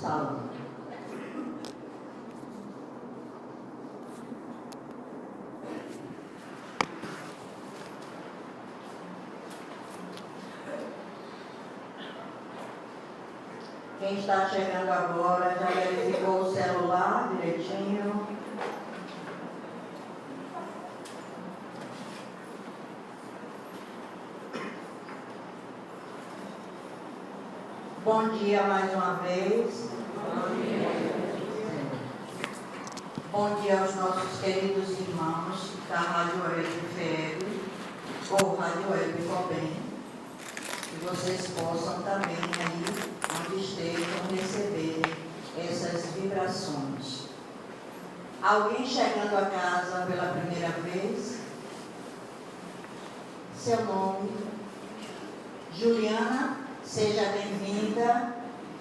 salão. Quem está chegando agora já verificou o celular direitinho. Bom dia mais uma vez. Bom dia. Bom dia aos nossos queridos irmãos da Rádio Web FEB ou Rádio Web Fobem. Que vocês possam também aí, onde estejam, receber essas vibrações. Alguém chegando a casa pela primeira vez? Seu nome? Juliana? Seja bem-vinda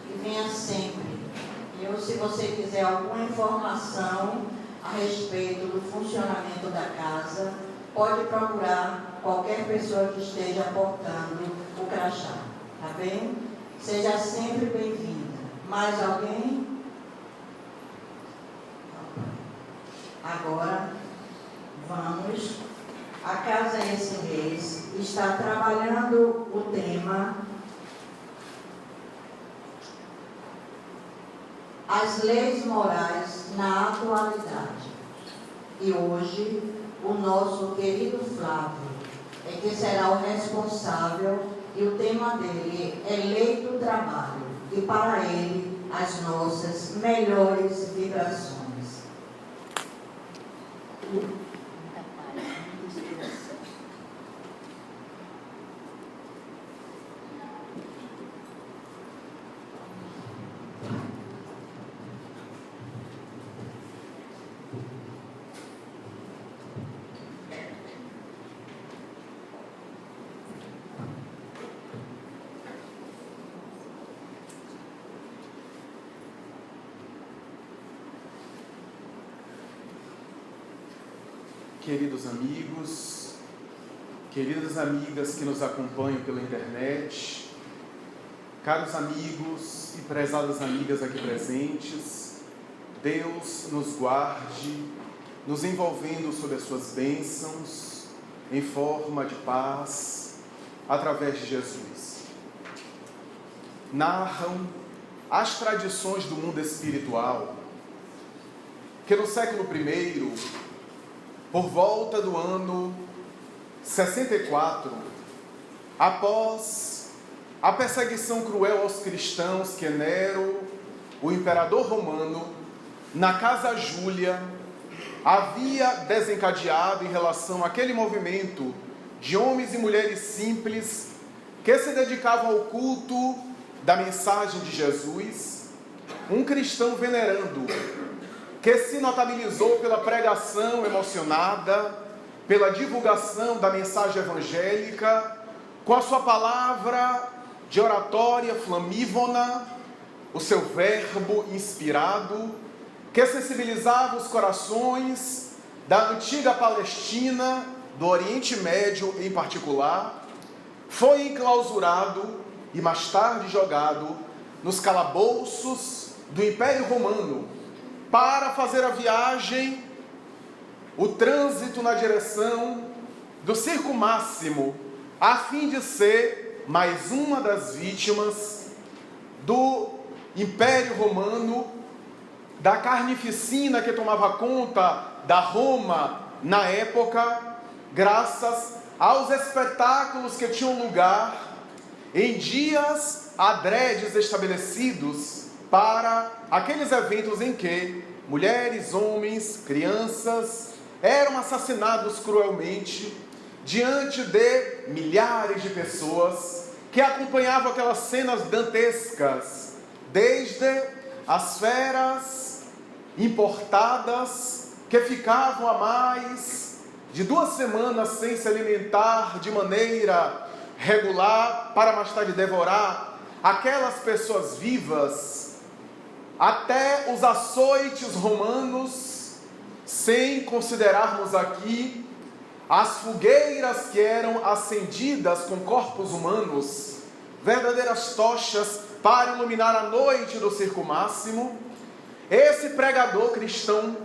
e venha sempre. Se você quiser alguma informação a respeito do funcionamento da casa, pode procurar qualquer pessoa que esteja portando o crachá, tá bem? Seja sempre bem-vinda. Mais alguém? Agora, vamos. A Casa Esse Reis está trabalhando o tema As leis morais na atualidade. E hoje, o nosso querido Flávio é que será o responsável e o tema dele é Lei do Trabalho. E para ele, as nossas melhores vibrações. Queridos amigos, queridas amigas que nos acompanham pela internet, caros amigos e prezadas amigas aqui presentes, Deus nos guarde, nos envolvendo sob as suas bênçãos, em forma de paz, através de Jesus. Narram as tradições do mundo espiritual que no século I, por volta do ano 64, após a perseguição cruel aos cristãos que Nero, o imperador romano, na Casa Júlia, havia desencadeado em relação àquele movimento de homens e mulheres simples que se dedicavam ao culto da mensagem de Jesus, um cristão venerando, que se notabilizou pela pregação emocionada, pela divulgação da mensagem evangélica, com a sua palavra de oratória flamívona, o seu verbo inspirado, que sensibilizava os corações da antiga Palestina, do Oriente Médio em particular, foi enclausurado e mais tarde jogado nos calabouços do Império Romano, para fazer a viagem, o trânsito na direção do Circo Máximo, a fim de ser mais uma das vítimas do Império Romano, da carnificina que tomava conta da Roma na época, graças aos espetáculos que tinham lugar em dias adredes estabelecidos para aqueles eventos em que mulheres, homens, crianças eram assassinados cruelmente diante de milhares de pessoas que acompanhavam aquelas cenas dantescas, desde as feras importadas que ficavam há mais de 2 semanas sem se alimentar de maneira regular para mais tarde devorar aquelas pessoas vivas, até os açoites romanos, sem considerarmos aqui as fogueiras que eram acendidas com corpos humanos, verdadeiras tochas para iluminar a noite do Circo Máximo, esse pregador cristão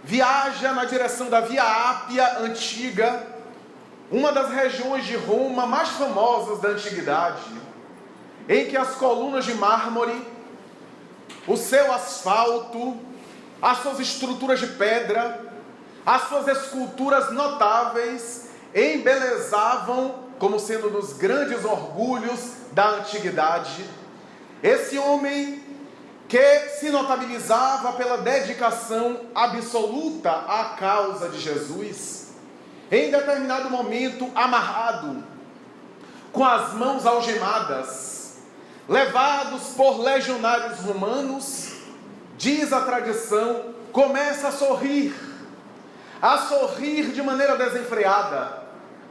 viaja na direção da Via Ápia Antiga, uma das regiões de Roma mais famosas da antiguidade, em que as colunas de mármore, o seu asfalto, as suas estruturas de pedra, as suas esculturas notáveis embelezavam como sendo um dos grandes orgulhos da antiguidade. Esse homem que se notabilizava pela dedicação absoluta à causa de Jesus, em determinado momento amarrado, com as mãos algemadas, levados por legionários romanos, diz a tradição, começa a sorrir de maneira desenfreada,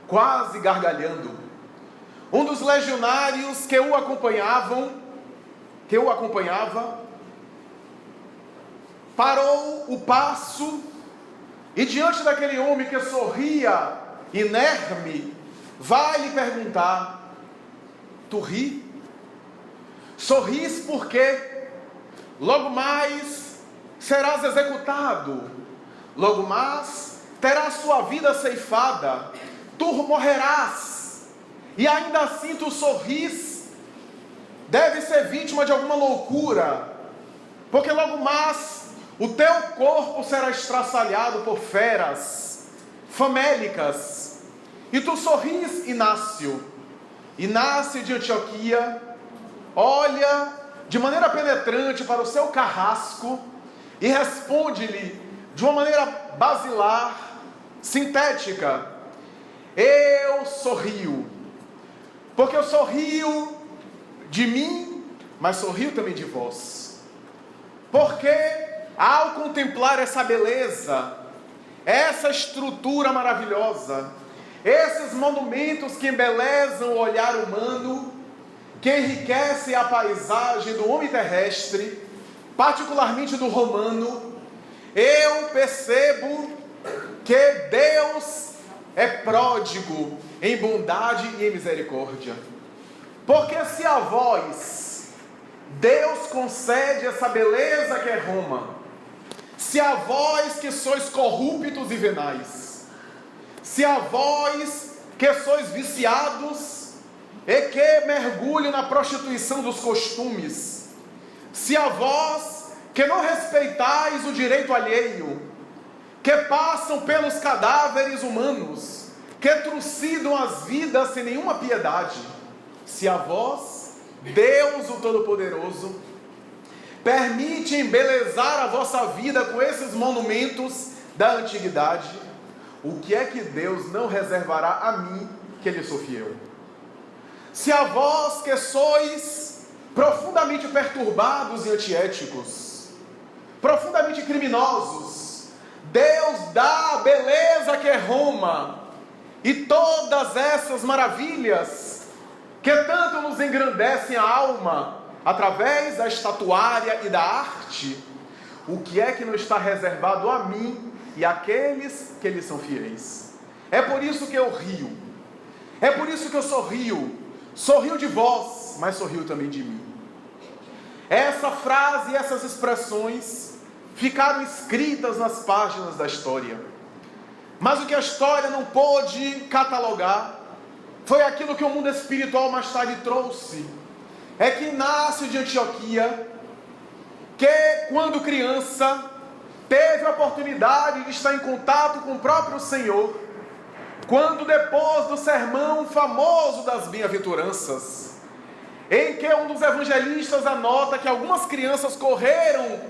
quase gargalhando. Um dos legionários que o acompanhava, parou o passo e diante daquele homem que sorria inerme, vai lhe perguntar: tu ri? Sorris porque logo mais serás executado, logo mais terás sua vida ceifada, tu morrerás, e ainda assim tu sorris. Deve ser vítima de alguma loucura, porque logo mais o teu corpo será estraçalhado por feras famélicas. E tu sorris, Inácio. Inácio de Antioquia olha de maneira penetrante para o seu carrasco e responde-lhe de uma maneira basilar, sintética: eu sorrio, porque eu sorrio de mim, mas sorrio também de vós. Porque ao contemplar essa beleza, essa estrutura maravilhosa, esses monumentos que embelezam o olhar humano, que enriquecem a paisagem do homem terrestre, particularmente do romano, eu percebo que Deus é pródigo em bondade e em misericórdia. Porque se a vós Deus concede essa beleza que é Roma, se a vós que sois corruptos e venais, se a vós que sois viciados e que mergulham na prostituição dos costumes, se a vós que não respeitais o direito alheio, que passam pelos cadáveres humanos, que trucidam as vidas sem nenhuma piedade, se a vós, Deus o Todo-Poderoso, permite embelezar a vossa vida com esses monumentos da antiguidade, o que é que Deus não reservará a mim, que lhe sou fiel? Se a vós que sois profundamente perturbados e antiéticos, profundamente criminosos, Deus dá a beleza que é Roma, e todas essas maravilhas que tanto nos engrandecem a alma, através da estatuária e da arte, o que é que não está reservado a mim e àqueles que lhe são fiéis? É por isso que eu rio, é por isso que eu sorrio de vós, mas sorrio também de mim. Essa frase e essas expressões ficaram escritas nas páginas da história, mas o que a história não pôde catalogar foi aquilo que o mundo espiritual mais tarde trouxe. É que Inácio de Antioquia, que quando criança teve a oportunidade de estar em contato com o próprio Senhor, quando depois do sermão famoso das bem-aventuranças, em que um dos evangelistas anota que algumas crianças correram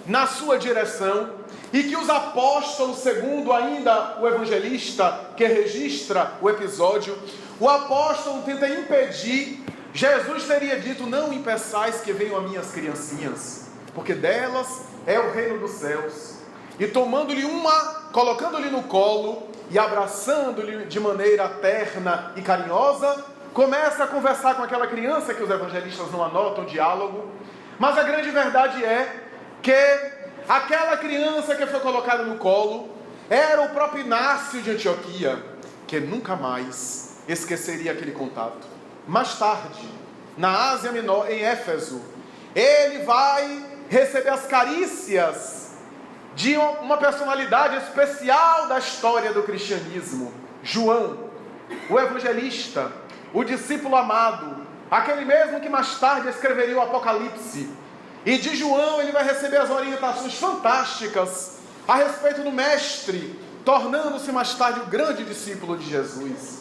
na sua direção, e que os apóstolos, segundo ainda o evangelista que registra o episódio, o apóstolo tenta impedir. Jesus teria dito: não impeçais que venham a mim as criancinhas, porque delas é o reino dos céus. E tomando-lhe colocando-lhe no colo e abraçando-lhe de maneira terna e carinhosa, começa a conversar com aquela criança, que os evangelistas não anotam diálogo, mas a grande verdade é que aquela criança que foi colocada no colo era o próprio Inácio de Antioquia, que nunca mais esqueceria aquele contato. Mais tarde, na Ásia Menor, em Éfeso, ele vai receber as carícias de uma personalidade especial da história do cristianismo, João, o evangelista, o discípulo amado, aquele mesmo que mais tarde escreveria o Apocalipse. E de João ele vai receber as orientações fantásticas a respeito do Mestre, tornando-se mais tarde o grande discípulo de Jesus.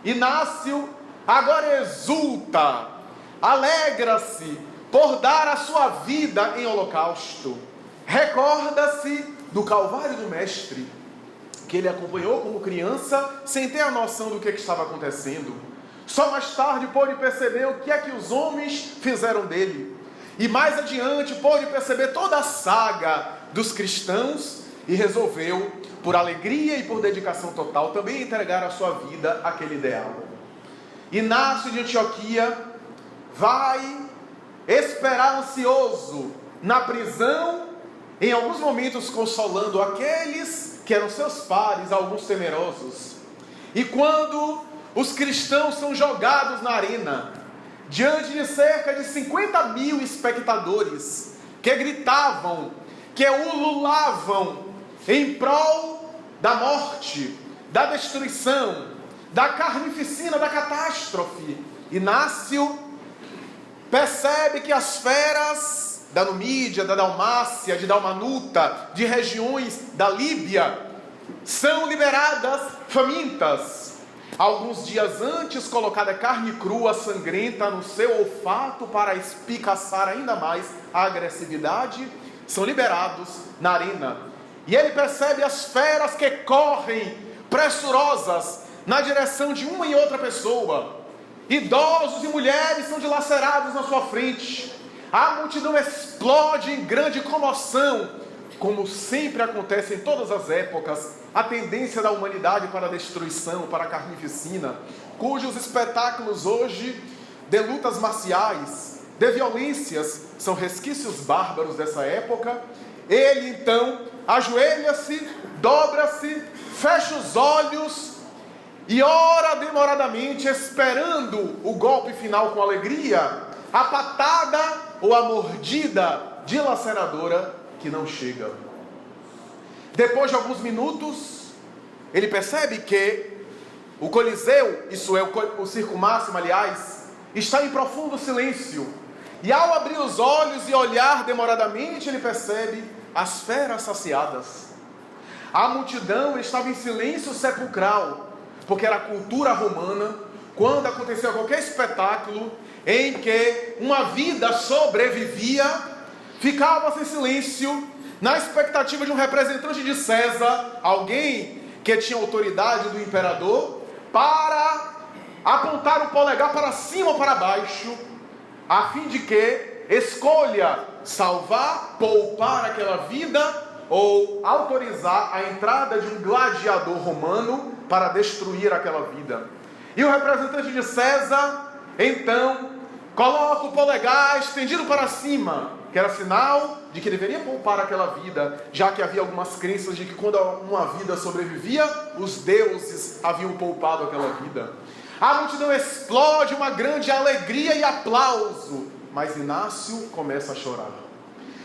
Inácio agora exulta, alegra-se por dar a sua vida em holocausto. Recorda-se do Calvário do Mestre, que ele acompanhou como criança, sem ter a noção do que estava acontecendo. Só mais tarde pôde perceber o que é que os homens fizeram dele. E mais adiante pôde perceber toda a saga dos cristãos e resolveu, por alegria e por dedicação total, também entregar a sua vida àquele ideal. Inácio de Antioquia vai esperar ansioso na prisão, em alguns momentos consolando aqueles que eram seus pares, alguns temerosos. E quando os cristãos são jogados na arena, diante de cerca de 50 mil espectadores, que gritavam, que ululavam em prol da morte, da destruição, da carnificina, da catástrofe, Inácio percebe que as feras da Numídia, da Dalmácia, de Dalmanuta, de regiões da Líbia, são liberadas famintas. Alguns dias antes, colocada carne crua, sangrenta no seu olfato para espicaçar ainda mais a agressividade, são liberados na arena. E ele percebe as feras que correm pressurosas na direção de uma e outra pessoa. Idosos e mulheres são dilacerados na sua frente. A multidão explode em grande comoção, como sempre acontece em todas as épocas, a tendência da humanidade para a destruição, para a carnificina, cujos espetáculos hoje de lutas marciais, de violências, são resquícios bárbaros dessa época. Ele então ajoelha-se, dobra-se, fecha os olhos e ora demoradamente, esperando o golpe final com alegria, a patada ou a mordida dilaceradora que não chega. Depois de alguns minutos, ele percebe que o Coliseu, isso é o Circo Máximo, aliás, está em profundo silêncio. E ao abrir os olhos e olhar demoradamente, ele percebe as feras saciadas. A multidão estava em silêncio sepulcral, porque era a cultura romana, quando acontecia qualquer espetáculo em que uma vida sobrevivia, ficava-se em silêncio, na expectativa de um representante de César, alguém que tinha autoridade do imperador, para apontar o polegar para cima ou para baixo, a fim de que escolha salvar, poupar aquela vida, ou autorizar a entrada de um gladiador romano para destruir aquela vida. E o representante de César, então, coloca o polegar estendido para cima, que era sinal de que deveria poupar aquela vida, já que havia algumas crenças de que quando uma vida sobrevivia, os deuses haviam poupado aquela vida. A multidão explode, uma grande alegria e aplauso, mas Inácio começa a chorar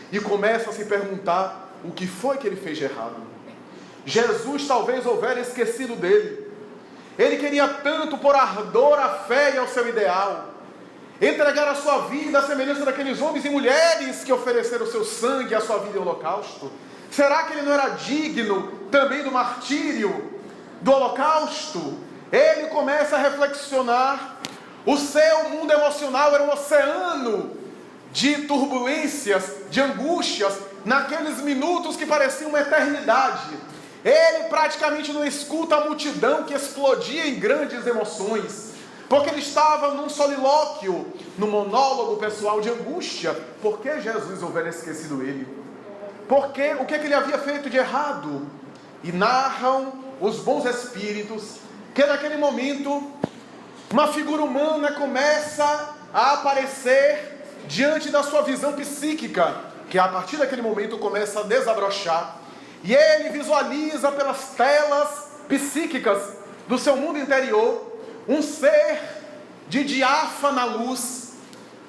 e começa a se perguntar o que foi que ele fez de errado. Jesus talvez houvera esquecido dele. Ele queria tanto por ardor a fé e ao seu ideal, entregar a sua vida à semelhança daqueles homens e mulheres que ofereceram o seu sangue e a sua vida em holocausto. Será que ele não era digno também do martírio, do holocausto? Ele começa a reflexionar. O seu mundo emocional era um oceano de turbulências, de angústias, naqueles minutos que pareciam uma eternidade. Ele praticamente não escuta a multidão que explodia em grandes emoções, porque ele estava num solilóquio, num monólogo pessoal de angústia. Por que Jesus houvera esquecido ele? Porque o que ele havia feito de errado? E narram os bons espíritos que naquele momento uma figura humana começa a aparecer diante da sua visão psíquica, que a partir daquele momento começa a desabrochar, e ele visualiza pelas telas psíquicas do seu mundo interior um ser de diáfana luz,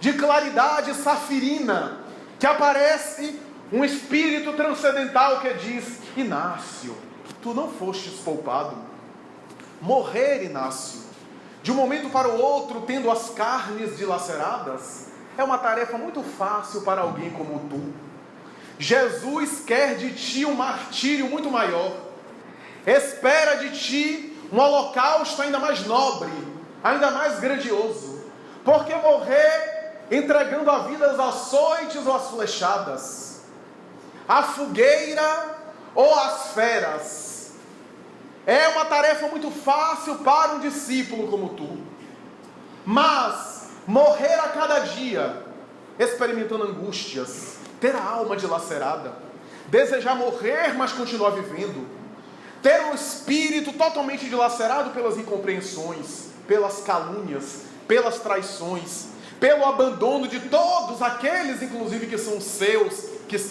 de claridade safirina, que aparece um espírito transcendental que diz: Inácio, tu não fostes poupado. Morrer, Inácio, de um momento para o outro, tendo as carnes dilaceradas, é uma tarefa muito fácil para alguém como tu. Jesus quer de ti um martírio muito maior. Espera de ti um holocausto ainda mais nobre, ainda mais grandioso. Porque morrer entregando a vida aos açoites ou às flechadas, à fogueira ou às feras, é uma tarefa muito fácil para um discípulo como tu. Mas morrer a cada dia, experimentando angústias, ter a alma dilacerada, desejar morrer, mas continuar vivendo, ter um espírito totalmente dilacerado pelas incompreensões, pelas calúnias, pelas traições, pelo abandono de todos aqueles, inclusive, que são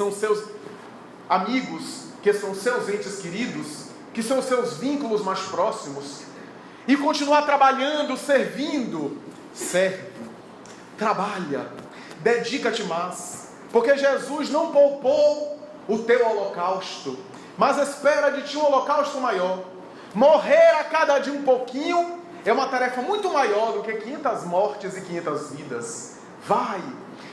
seus amigos, que são seus entes queridos, que são seus vínculos mais próximos, e continuar trabalhando, servindo. Serve, trabalha, dedica-te mais, porque Jesus não poupou o teu holocausto, mas espera de ti um holocausto maior. Morrer a cada dia um pouquinho é uma tarefa muito maior do que 500 mortes e 500 vidas. Vai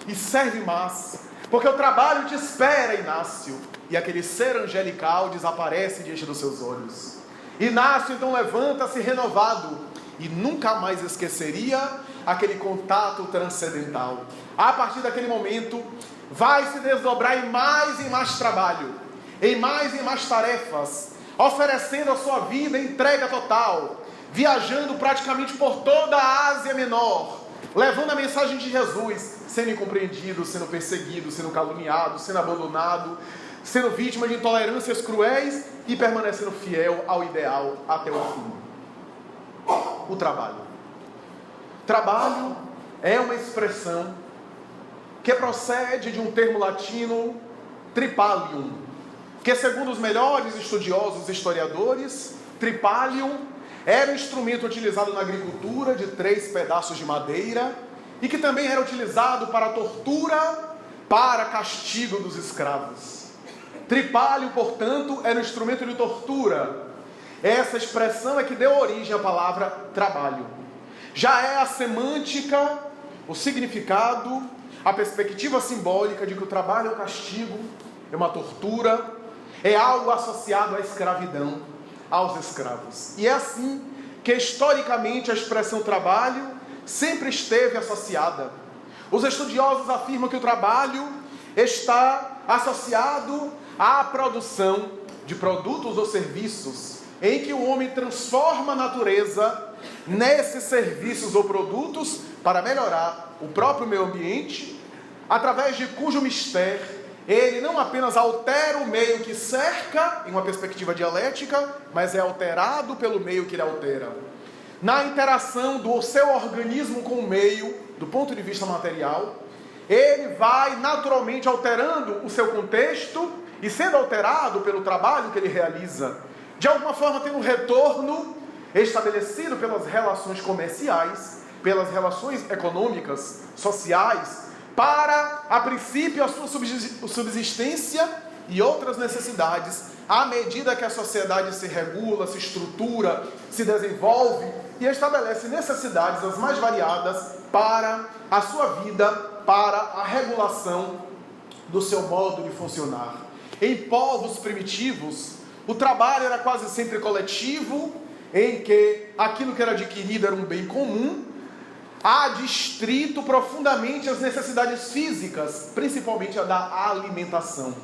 e serve mais, porque o trabalho te espera, Inácio. E aquele ser angelical desaparece diante dos seus olhos. Inácio então levanta-se renovado e nunca mais esqueceria aquele contato transcendental. A partir daquele momento, vai se desdobrar em mais trabalho, em mais tarefas, oferecendo a sua vida entrega total, viajando praticamente por toda a Ásia Menor, levando a mensagem de Jesus, sendo incompreendido, sendo perseguido, sendo caluniado, sendo abandonado, sendo vítima de intolerâncias cruéis e permanecendo fiel ao ideal até o fim. O trabalho. Trabalho é uma expressão que procede de um termo latino, tripalium, que segundo os melhores estudiosos e historiadores, tripalium era um instrumento utilizado na agricultura de 3 pedaços de madeira e que também era utilizado para tortura, para castigo dos escravos. Tripalho, portanto, era um instrumento de tortura. Essa expressão é que deu origem à palavra trabalho. Já é a semântica, o significado, a perspectiva simbólica de que o trabalho é um castigo, é uma tortura, é algo associado à escravidão, aos escravos. E é assim que historicamente a expressão trabalho sempre esteve associada. Os estudiosos afirmam que o trabalho está associado à produção de produtos ou serviços, em que o homem transforma a natureza nesses serviços ou produtos para melhorar o próprio meio ambiente, através de cujo mistério ele não apenas altera o meio que cerca, em uma perspectiva dialética, mas é alterado pelo meio que ele altera. Na interação do seu organismo com o meio, do ponto de vista material, ele vai naturalmente alterando o seu contexto e sendo alterado pelo trabalho que ele realiza. De alguma forma tendo um retorno estabelecido pelas relações comerciais, pelas relações econômicas, sociais, para, a princípio, a sua subsistência e outras necessidades, à medida que a sociedade se regula, se estrutura, se desenvolve e estabelece necessidades as mais variadas para a sua vida, para a regulação do seu modo de funcionar. Em povos primitivos, o trabalho era quase sempre coletivo, em que aquilo que era adquirido era um bem comum, adstrito profundamente às necessidades físicas, principalmente a da alimentação.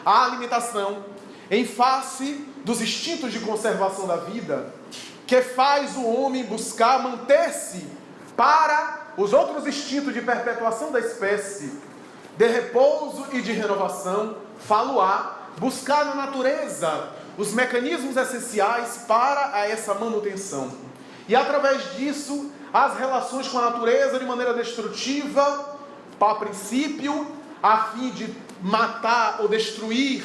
A alimentação, em face dos instintos de conservação da vida, que faz o homem buscar manter-se para os outros instintos de perpetuação da espécie, de repouso e de renovação, falo-á, buscar na natureza os mecanismos essenciais para essa manutenção. E através disso, as relações com a natureza de maneira destrutiva, a princípio, a fim de matar ou destruir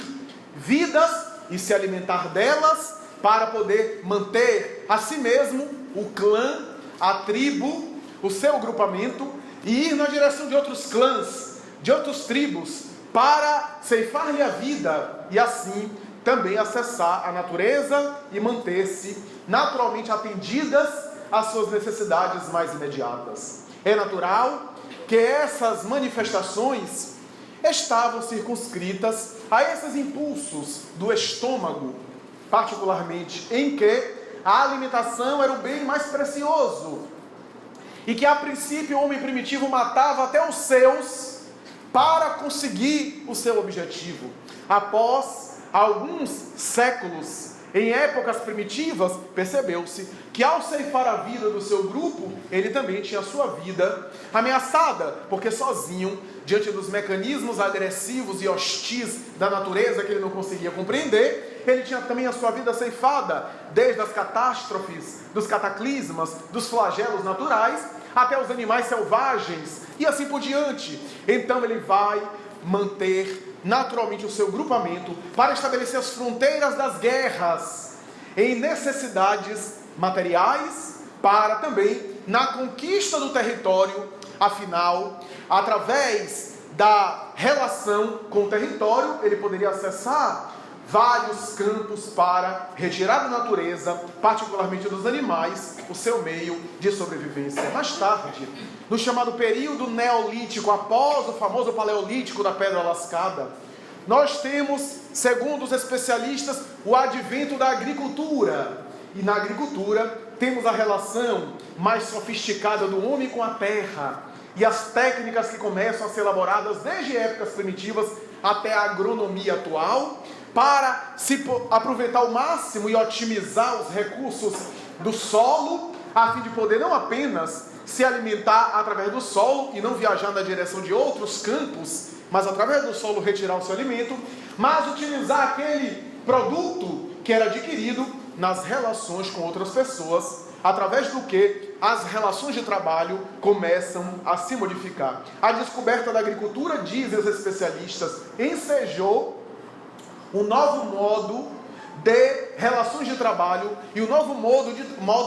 vidas e se alimentar delas, para poder manter a si mesmo, o clã, a tribo, o seu grupamento, e ir na direção de outros clãs, de outras tribos, para ceifar-lhe a vida e assim também acessar a natureza e manter-se naturalmente atendidas às suas necessidades mais imediatas. É natural que essas manifestações estavam circunscritas a esses impulsos do estômago, particularmente em que a alimentação era o bem mais precioso e que a princípio o homem primitivo matava até os seus para conseguir o seu objetivo. Após alguns séculos, em épocas primitivas, percebeu-se que ao ceifar a vida do seu grupo, ele também tinha a sua vida ameaçada, porque sozinho, diante dos mecanismos agressivos e hostis da natureza que ele não conseguia compreender, ele tinha também a sua vida ceifada, desde as catástrofes, dos cataclismas, dos flagelos naturais, até os animais selvagens, e assim por diante. Então ele vai manter naturalmente o seu grupamento para estabelecer as fronteiras das guerras em necessidades materiais, para também na conquista do território. Afinal, através da relação com o território, ele poderia acessar vários campos para retirar da natureza, particularmente dos animais, o seu meio de sobrevivência. Mais tarde, no chamado período neolítico, após o famoso paleolítico da pedra lascada, nós temos, segundo os especialistas, o advento da agricultura. E na agricultura temos a relação mais sofisticada do homem com a terra e as técnicas que começam a ser elaboradas desde épocas primitivas até a agronomia atual, para se aproveitar ao máximo e otimizar os recursos do solo, a fim de poder não apenas se alimentar através do solo e não viajar na direção de outros campos, mas através do solo retirar o seu alimento, mas utilizar aquele produto que era adquirido nas relações com outras pessoas, através do que as relações de trabalho começam a se modificar. A descoberta da agricultura, dizem os especialistas, ensejou um novo modo de relações de trabalho e um novo modo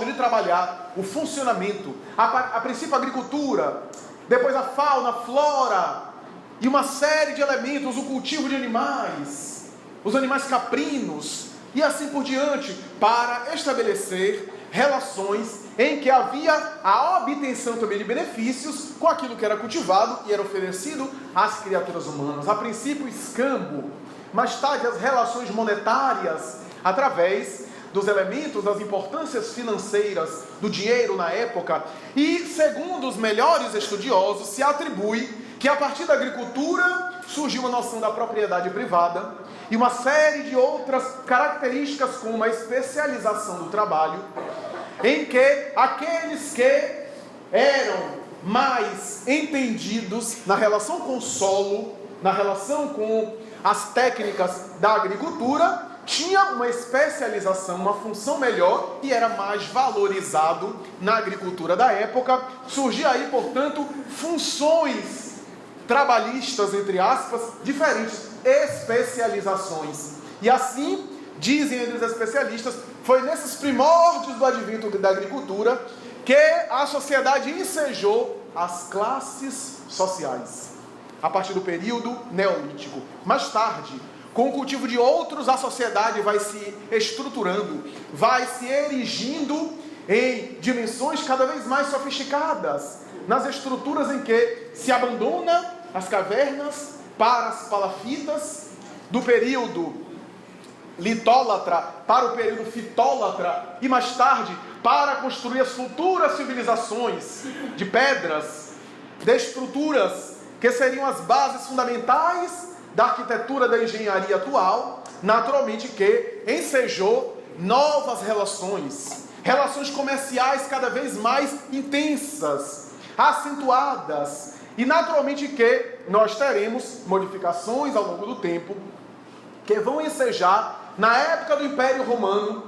de trabalhar, o funcionamento. A princípio a agricultura, depois a fauna, a flora e uma série de elementos, o cultivo de animais, os animais caprinos e assim por diante, para estabelecer relações em que havia a obtenção também de benefícios com aquilo que era cultivado e era oferecido às criaturas humanas. A princípio o escambo, mais tarde as relações monetárias, através dos elementos, das importâncias financeiras do dinheiro na época. E segundo os melhores estudiosos, se atribui que a partir da agricultura surgiu uma noção da propriedade privada e uma série de outras características, como a especialização do trabalho, em que aqueles que eram mais entendidos na relação com o solo, na relação com as técnicas da agricultura, tinha uma especialização, uma função melhor e era mais valorizado na agricultura da época. Surgia aí, portanto, funções trabalhistas, entre aspas, diferentes, especializações. E assim, dizem eles especialistas, foi nesses primórdios do advento da agricultura que a sociedade ensejou as classes sociais, a partir do período neolítico. Mais tarde, com o cultivo de outros, a sociedade vai se estruturando, vai se erigindo em dimensões cada vez mais sofisticadas, nas estruturas em que se abandona as cavernas para as palafitas, do período litólatra para o período fitólatra, e mais tarde para construir as futuras civilizações de pedras, de estruturas que seriam as bases fundamentais da arquitetura da engenharia atual, naturalmente que ensejou novas relações comerciais cada vez mais intensas, acentuadas, e naturalmente que nós teremos modificações ao longo do tempo que vão ensejar na época do Império Romano,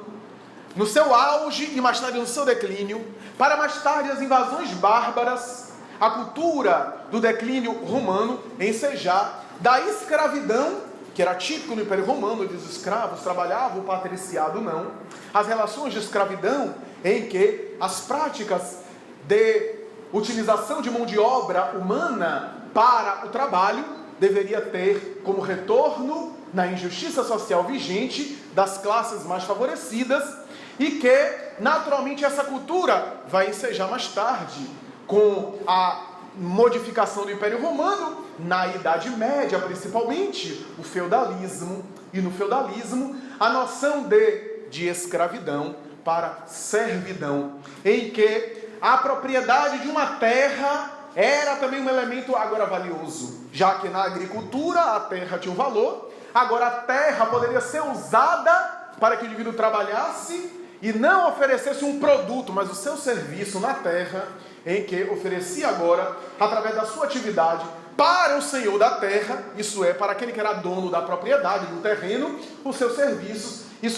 no seu auge e mais tarde no seu declínio, para mais tarde as invasões bárbaras, a cultura do declínio romano ensejar da escravidão, que era típico no Império Romano, onde os escravos trabalhavam, o patriciado não, as relações de escravidão em que as práticas de utilização de mão de obra humana para o trabalho deveria ter como retorno na injustiça social vigente das classes mais favorecidas e que, naturalmente, essa cultura vai ensejar mais tarde com a modificação do Império Romano, na Idade Média principalmente, o feudalismo, e no feudalismo a noção de escravidão para servidão, em que a propriedade de uma terra era também um elemento agora valioso, já que na agricultura a terra tinha um valor, agora a terra poderia ser usada para que o indivíduo trabalhasse e não oferecesse um produto, mas o seu serviço na terra, em que oferecia agora, através da sua atividade, para o senhor da terra, isso é, para aquele que era dono da propriedade, do terreno, os seus serviços, e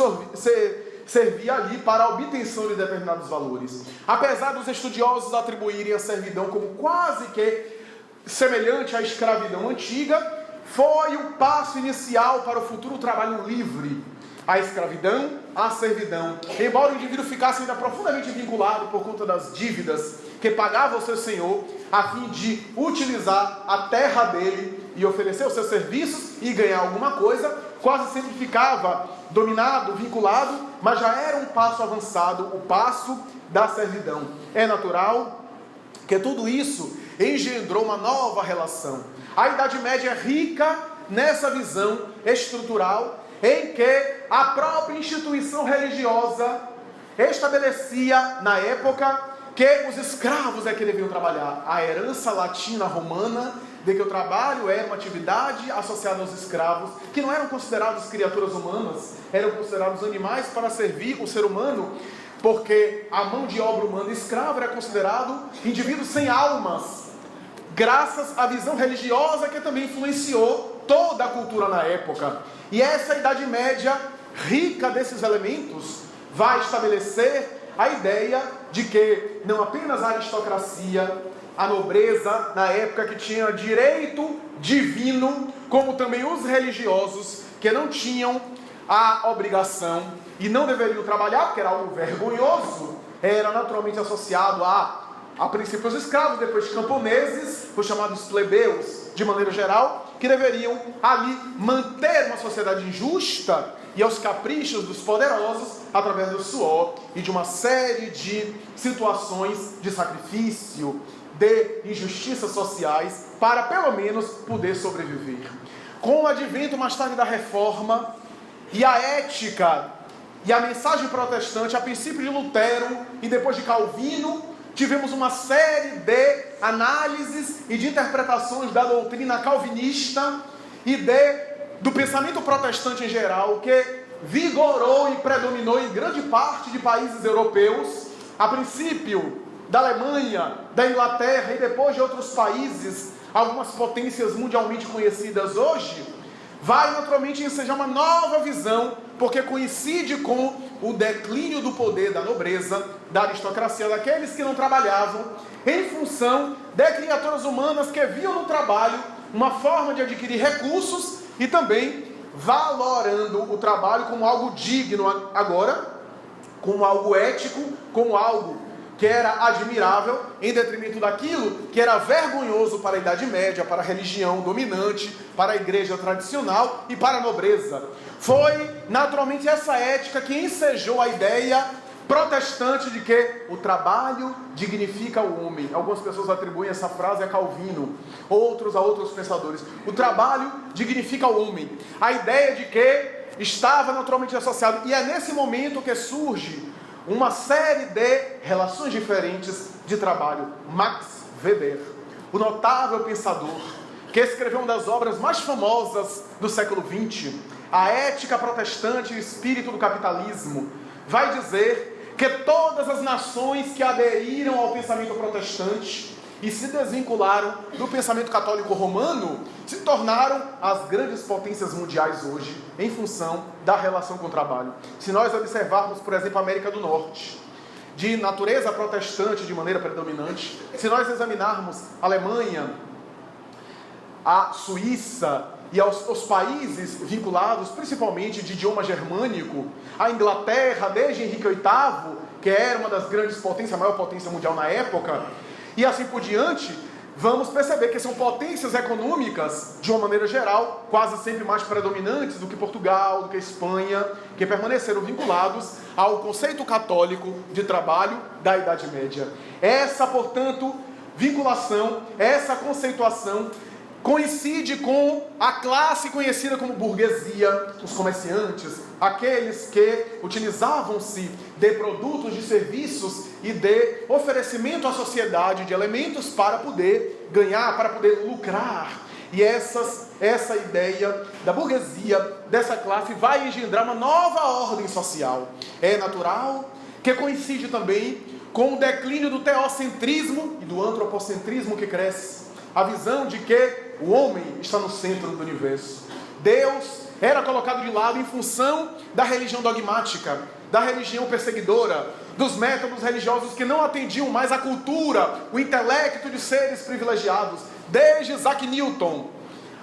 servia ali para a obtenção de determinados valores. Apesar dos estudiosos atribuírem a servidão como quase que semelhante à escravidão antiga, foi o passo inicial para o futuro trabalho livre. A escravidão, a servidão. Embora o indivíduo ficasse ainda profundamente vinculado por conta das dívidas que pagava ao seu senhor, a fim de utilizar a terra dele e oferecer os seus serviços e ganhar alguma coisa, quase sempre ficava dominado, vinculado, mas já era um passo avançado, o passo da servidão. É natural que tudo isso engendrou uma nova relação. A Idade Média é rica nessa visão estrutural, em que a própria instituição religiosa estabelecia, na época, que os escravos é que deviam trabalhar. A herança latina romana, de que o trabalho era uma atividade associada aos escravos, que não eram considerados criaturas humanas, eram considerados animais para servir o ser humano, porque a mão de obra humana escrava era considerado indivíduos sem almas, graças à visão religiosa que também influenciou toda a cultura na época. E essa Idade Média, rica desses elementos, vai estabelecer a ideia de que não apenas a aristocracia, a nobreza, na época que tinha direito divino, como também os religiosos, que não tinham a obrigação e não deveriam trabalhar, porque era algo vergonhoso, era naturalmente associado a princípios escravos, depois camponeses, os chamados plebeus, de maneira geral, que deveriam ali manter uma sociedade injusta e aos caprichos dos poderosos através do suor e de uma série de situações de sacrifício, de injustiças sociais, para pelo menos poder sobreviver. Com o advento mais tarde da Reforma e a ética e a mensagem protestante, a princípio de Lutero e depois de Calvino, tivemos uma série de análises e de interpretações da doutrina calvinista e do pensamento protestante em geral, que vigorou e predominou em grande parte de países europeus, a princípio da Alemanha, da Inglaterra e depois de outros países, algumas potências mundialmente conhecidas hoje, vai naturalmente ensejar uma nova visão, porque coincide com o declínio do poder da nobreza, da aristocracia, daqueles que não trabalhavam, em função de criaturas humanas que viam no trabalho uma forma de adquirir recursos e também valorando o trabalho como algo digno agora, como algo ético, como algo que era admirável, em detrimento daquilo que era vergonhoso para a Idade Média, para a religião dominante, para a igreja tradicional e para a nobreza. Foi naturalmente essa ética que ensejou a ideia protestante de que o trabalho dignifica o homem. Algumas pessoas atribuem essa frase a Calvino, outros a outros pensadores. O trabalho dignifica o homem. A ideia de que estava naturalmente associado. E é nesse momento que surge uma série de relações diferentes de trabalho. Max Weber, o notável pensador, que escreveu uma das obras mais famosas do século XX, A Ética Protestante e o Espírito do Capitalismo, vai dizer que todas as nações que aderiram ao pensamento protestante e se desvincularam do pensamento católico romano se tornaram as grandes potências mundiais hoje, em função da relação com o trabalho. Se nós observarmos, por exemplo, a América do Norte, de natureza protestante de maneira predominante, se nós examinarmos a Alemanha, a Suíça e os países vinculados principalmente de idioma germânico, a Inglaterra desde Henrique VIII, que era uma das grandes potências, a maior potência mundial na época, e assim por diante, vamos perceber que são potências econômicas, de uma maneira geral, quase sempre mais predominantes do que Portugal, do que Espanha, que permaneceram vinculados ao conceito católico de trabalho da Idade Média. Essa, portanto, vinculação, essa conceituação coincide com a classe conhecida como burguesia, os comerciantes, aqueles que utilizavam-se de produtos, de serviços e de oferecimento à sociedade de elementos para poder ganhar, para poder lucrar. E essa ideia da burguesia, dessa classe, vai engendrar uma nova ordem social. É natural que coincide também com o declínio do teocentrismo e do antropocentrismo que cresce. A visão de que o homem está no centro do universo. Deus era colocado de lado em função da religião dogmática, da religião perseguidora, dos métodos religiosos que não atendiam mais a cultura, o intelecto de seres privilegiados, desde Isaac Newton,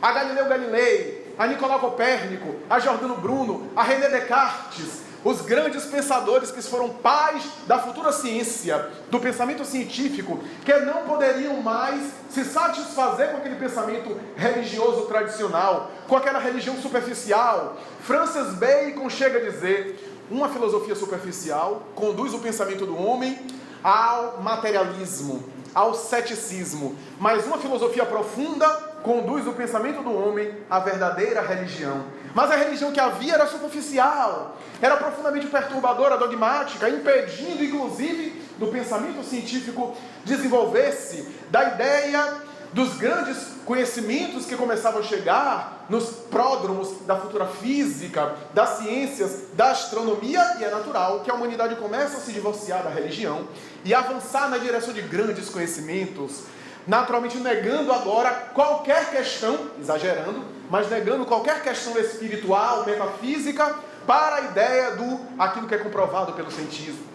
a Galileu Galilei, a Nicolau Copérnico, a Giordano Bruno, a René Descartes, os grandes pensadores que foram pais da futura ciência, do pensamento científico, que não poderiam mais se satisfazer com aquele pensamento religioso tradicional, com aquela religião superficial. Francis Bacon chega a dizer: uma filosofia superficial conduz o pensamento do homem ao materialismo, ao ceticismo, mas uma filosofia profunda conduz o pensamento do homem à verdadeira religião. Mas a religião que havia era superficial, era profundamente perturbadora, dogmática, impedindo inclusive do pensamento científico desenvolver-se, da ideia dos grandes conhecimentos que começavam a chegar nos pródromos da futura física, das ciências, da astronomia. E é natural que a humanidade comece a se divorciar da religião e avançar na direção de grandes conhecimentos, naturalmente negando agora qualquer questão, exagerando, mas negando qualquer questão espiritual, metafísica, para a ideia do aquilo que é comprovado pelos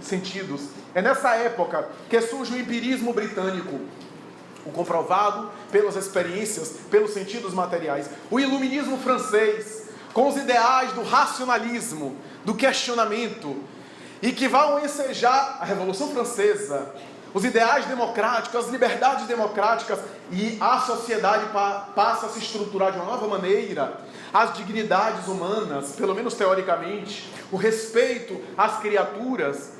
sentidos. É nessa época que surge o empirismo britânico, o comprovado pelas experiências, pelos sentidos materiais. O iluminismo francês, com os ideais do racionalismo, do questionamento, e que vão ensejar a Revolução Francesa, os ideais democráticos, as liberdades democráticas, e a sociedade passa a se estruturar de uma nova maneira. As dignidades humanas, pelo menos teoricamente, o respeito às criaturas,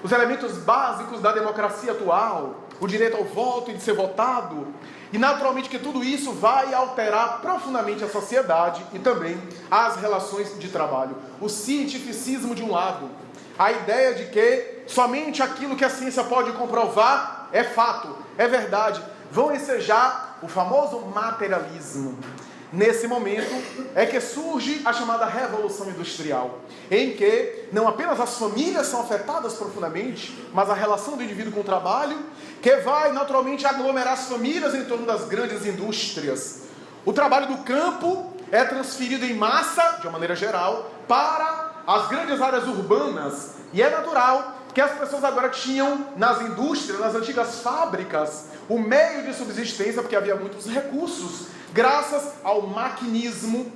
os elementos básicos da democracia atual, o direito ao voto e de ser votado, e naturalmente que tudo isso vai alterar profundamente a sociedade e também as relações de trabalho. O cientificismo de um lado, a ideia de que somente aquilo que a ciência pode comprovar é fato, é verdade, vão ensejar o famoso materialismo. Nesse momento é que surge a chamada Revolução Industrial, em que não apenas as famílias são afetadas profundamente, mas a relação do indivíduo com o trabalho, que vai naturalmente aglomerar as famílias em torno das grandes indústrias. O trabalho do campo é transferido em massa, de uma maneira geral, para as grandes áreas urbanas, e é natural que as pessoas agora tinham nas indústrias, nas antigas fábricas, o meio de subsistência, porque havia muitos recursos, graças ao maquinismo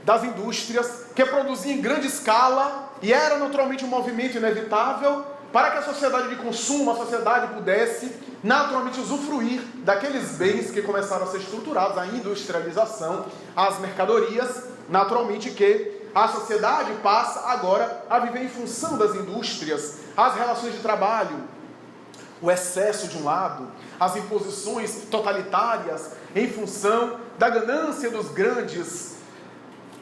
das indústrias, que produziam em grande escala, e era naturalmente um movimento inevitável para que a sociedade de consumo, a sociedade pudesse naturalmente usufruir daqueles bens que começaram a ser estruturados, a industrialização, as mercadorias, naturalmente que a sociedade passa agora a viver em função das indústrias, as relações de trabalho, o excesso de um lado, as imposições totalitárias em função da ganância dos grandes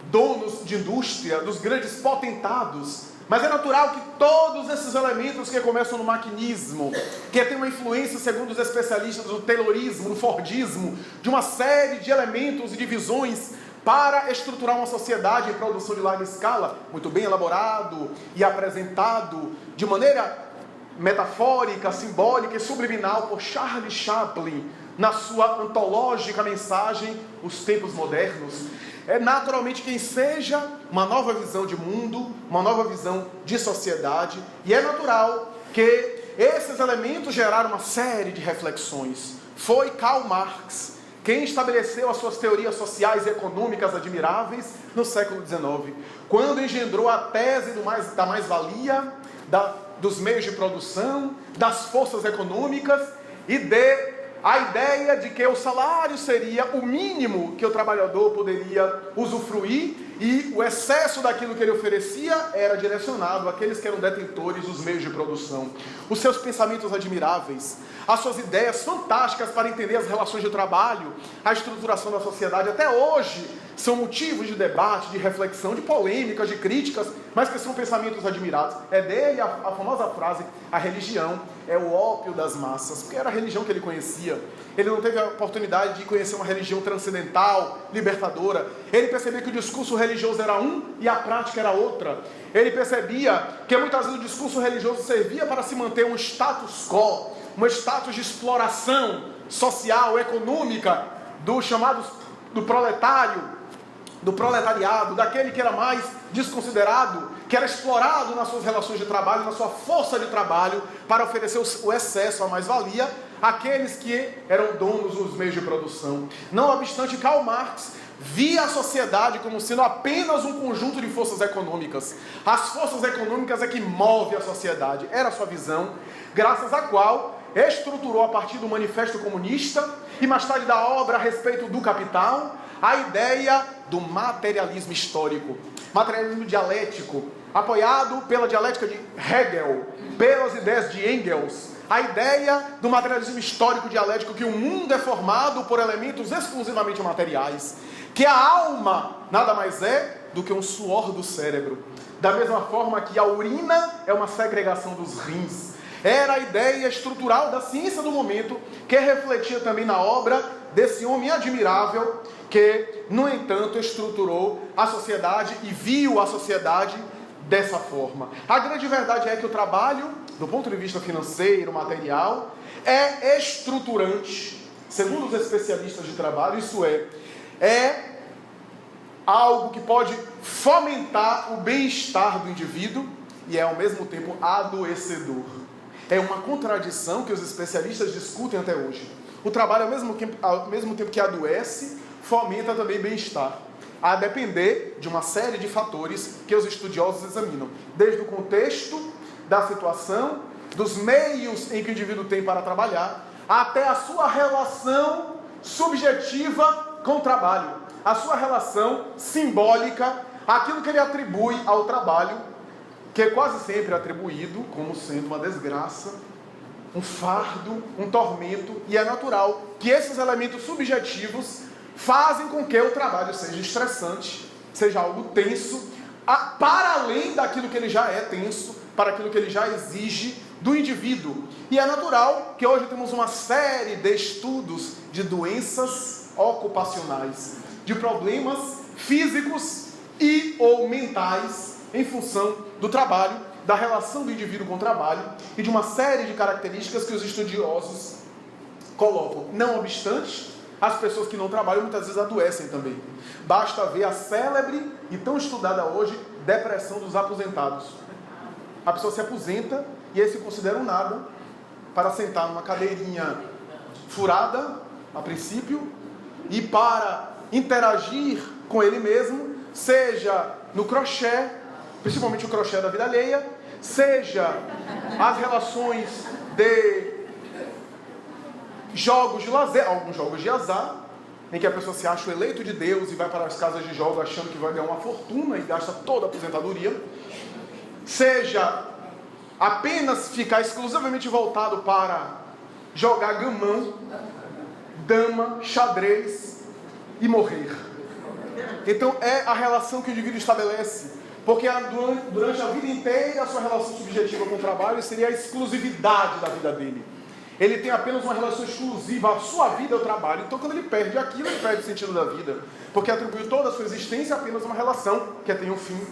donos de indústria, dos grandes potentados. Mas é natural que todos esses elementos que começam no maquinismo, que tem uma influência, segundo os especialistas, do taylorismo, do fordismo, de uma série de elementos e divisões para estruturar uma sociedade em produção de larga escala, muito bem elaborado e apresentado de maneira metafórica, simbólica e subliminal por Charles Chaplin, na sua antológica mensagem Os Tempos Modernos. É naturalmente quem seja uma nova visão de mundo, uma nova visão de sociedade, e é natural que esses elementos geraram uma série de reflexões. Foi Karl Marx quem estabeleceu as suas teorias sociais e econômicas admiráveis no século XIX, quando engendrou a tese da mais-valia, dos meios de produção, das forças econômicas, e dê a ideia de que o salário seria o mínimo que o trabalhador poderia usufruir e o excesso daquilo que ele oferecia era direcionado àqueles que eram detentores dos meios de produção. Os seus pensamentos admiráveis, as suas ideias fantásticas para entender as relações de trabalho, a estruturação da sociedade, até hoje são motivos de debate, de reflexão, de polêmicas, de críticas, mas que são pensamentos admirados. É dele a famosa frase: a religião é o ópio das massas, porque era a religião que ele conhecia. Ele não teve a oportunidade de conhecer uma religião transcendental, libertadora. Ele percebia que o discurso religioso era um e a prática era outra. Ele percebia que muitas vezes o discurso religioso servia para se manter um status quo, um status de exploração social, econômica, do proletariado, daquele que era mais desconsiderado, que era explorado nas suas relações de trabalho, na sua força de trabalho, para oferecer o excesso, a mais-valia, àqueles que eram donos dos meios de produção. Não obstante, Karl Marx via a sociedade como sendo apenas um conjunto de forças econômicas. As forças econômicas é que movem a sociedade. Era a sua visão, graças à qual estruturou a partir do Manifesto Comunista e mais tarde da obra a respeito do capital, a ideia do materialismo histórico, materialismo dialético, apoiado pela dialética de Hegel, pelas ideias de Engels, a ideia do materialismo histórico dialético, que o mundo é formado por elementos exclusivamente materiais, que a alma nada mais é do que um suor do cérebro, da mesma forma que a urina é uma segregação dos rins. Era a ideia estrutural da ciência do momento, que refletia também na obra desse homem admirável, que, no entanto, estruturou a sociedade e viu a sociedade dessa forma. A grande verdade é que o trabalho, do ponto de vista financeiro, material, é estruturante. Segundo os especialistas de trabalho, isso é algo que pode fomentar o bem-estar do indivíduo e é, ao mesmo tempo, adoecedor. É uma contradição que os especialistas discutem até hoje. O trabalho, ao mesmo tempo que adoece, fomenta também bem-estar, a depender de uma série de fatores que os estudiosos examinam, desde o contexto da situação, dos meios em que o indivíduo tem para trabalhar, até a sua relação subjetiva com o trabalho, a sua relação simbólica, aquilo que ele atribui ao trabalho, que é quase sempre atribuído como sendo uma desgraça, um fardo, um tormento, e é natural que esses elementos subjetivos fazem com que o trabalho seja estressante, seja algo tenso, para além daquilo que ele já é tenso, para aquilo que ele já exige do indivíduo. E é natural que hoje temos uma série de estudos de doenças ocupacionais, de problemas físicos e ou mentais em função do trabalho, da relação do indivíduo com o trabalho e de uma série de características que os estudiosos colocam. Não obstante, as pessoas que não trabalham muitas vezes adoecem também. Basta ver a célebre e tão estudada hoje depressão dos aposentados. A pessoa se aposenta e eles se consideram nada para sentar numa cadeirinha furada, a princípio, e para interagir com ele mesmo, seja no crochê, principalmente o crochê da vida alheia, seja as relações de jogos de lazer, alguns jogos de azar, em que a pessoa se acha o eleito de Deus e vai para as casas de jogos achando que vai ganhar uma fortuna e gasta toda a aposentadoria, seja apenas ficar exclusivamente voltado para jogar gamão, dama, xadrez e morrer. Então é a relação que o indivíduo estabelece, porque durante a vida inteira a sua relação subjetiva com o trabalho seria a exclusividade da vida dele. Ele tem apenas uma relação exclusiva, a sua vida é o trabalho. Então quando ele perde aquilo, ele perde o sentido da vida, porque atribuiu toda a sua existência a apenas uma relação que tem um fim,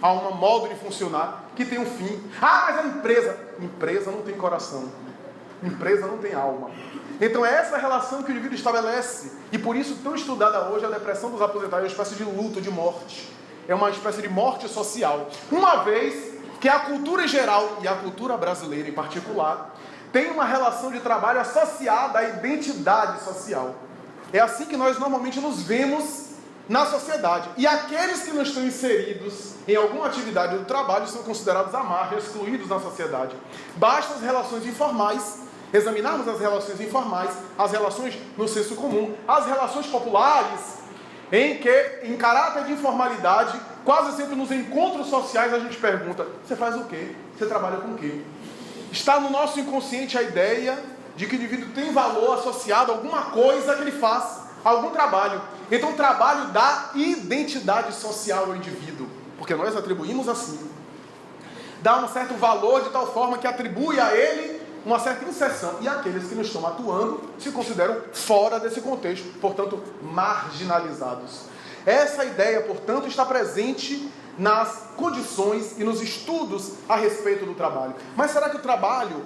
a um modo de funcionar que tem um fim. Ah, mas a empresa não tem coração, empresa não tem alma. Então é essa relação que o indivíduo estabelece, e por isso tão estudada hoje a depressão dos aposentados, é uma espécie de luto, de morte, é uma espécie de morte social, uma vez que a cultura em geral, e a cultura brasileira em particular, tem uma relação de trabalho associada à identidade social. É assim que nós normalmente nos vemos na sociedade. E aqueles que não estão inseridos em alguma atividade do trabalho são considerados à margem, excluídos na sociedade. Basta as relações informais examinarmos as relações informais, as relações no senso comum, as relações populares, em que, em caráter de informalidade, quase sempre nos encontros sociais a gente pergunta: você faz o quê? Você trabalha com o quê? Está no nosso inconsciente a ideia de que o indivíduo tem valor associado a alguma coisa que ele faz, a algum trabalho. Então o trabalho dá identidade social ao indivíduo, porque nós atribuímos assim. Dá um certo valor de tal forma que atribui a ele uma certa inserção. E aqueles que não estão atuando se consideram fora desse contexto, portanto marginalizados. Essa ideia, portanto, está presente nas condições e nos estudos a respeito do trabalho. Mas será que o trabalho,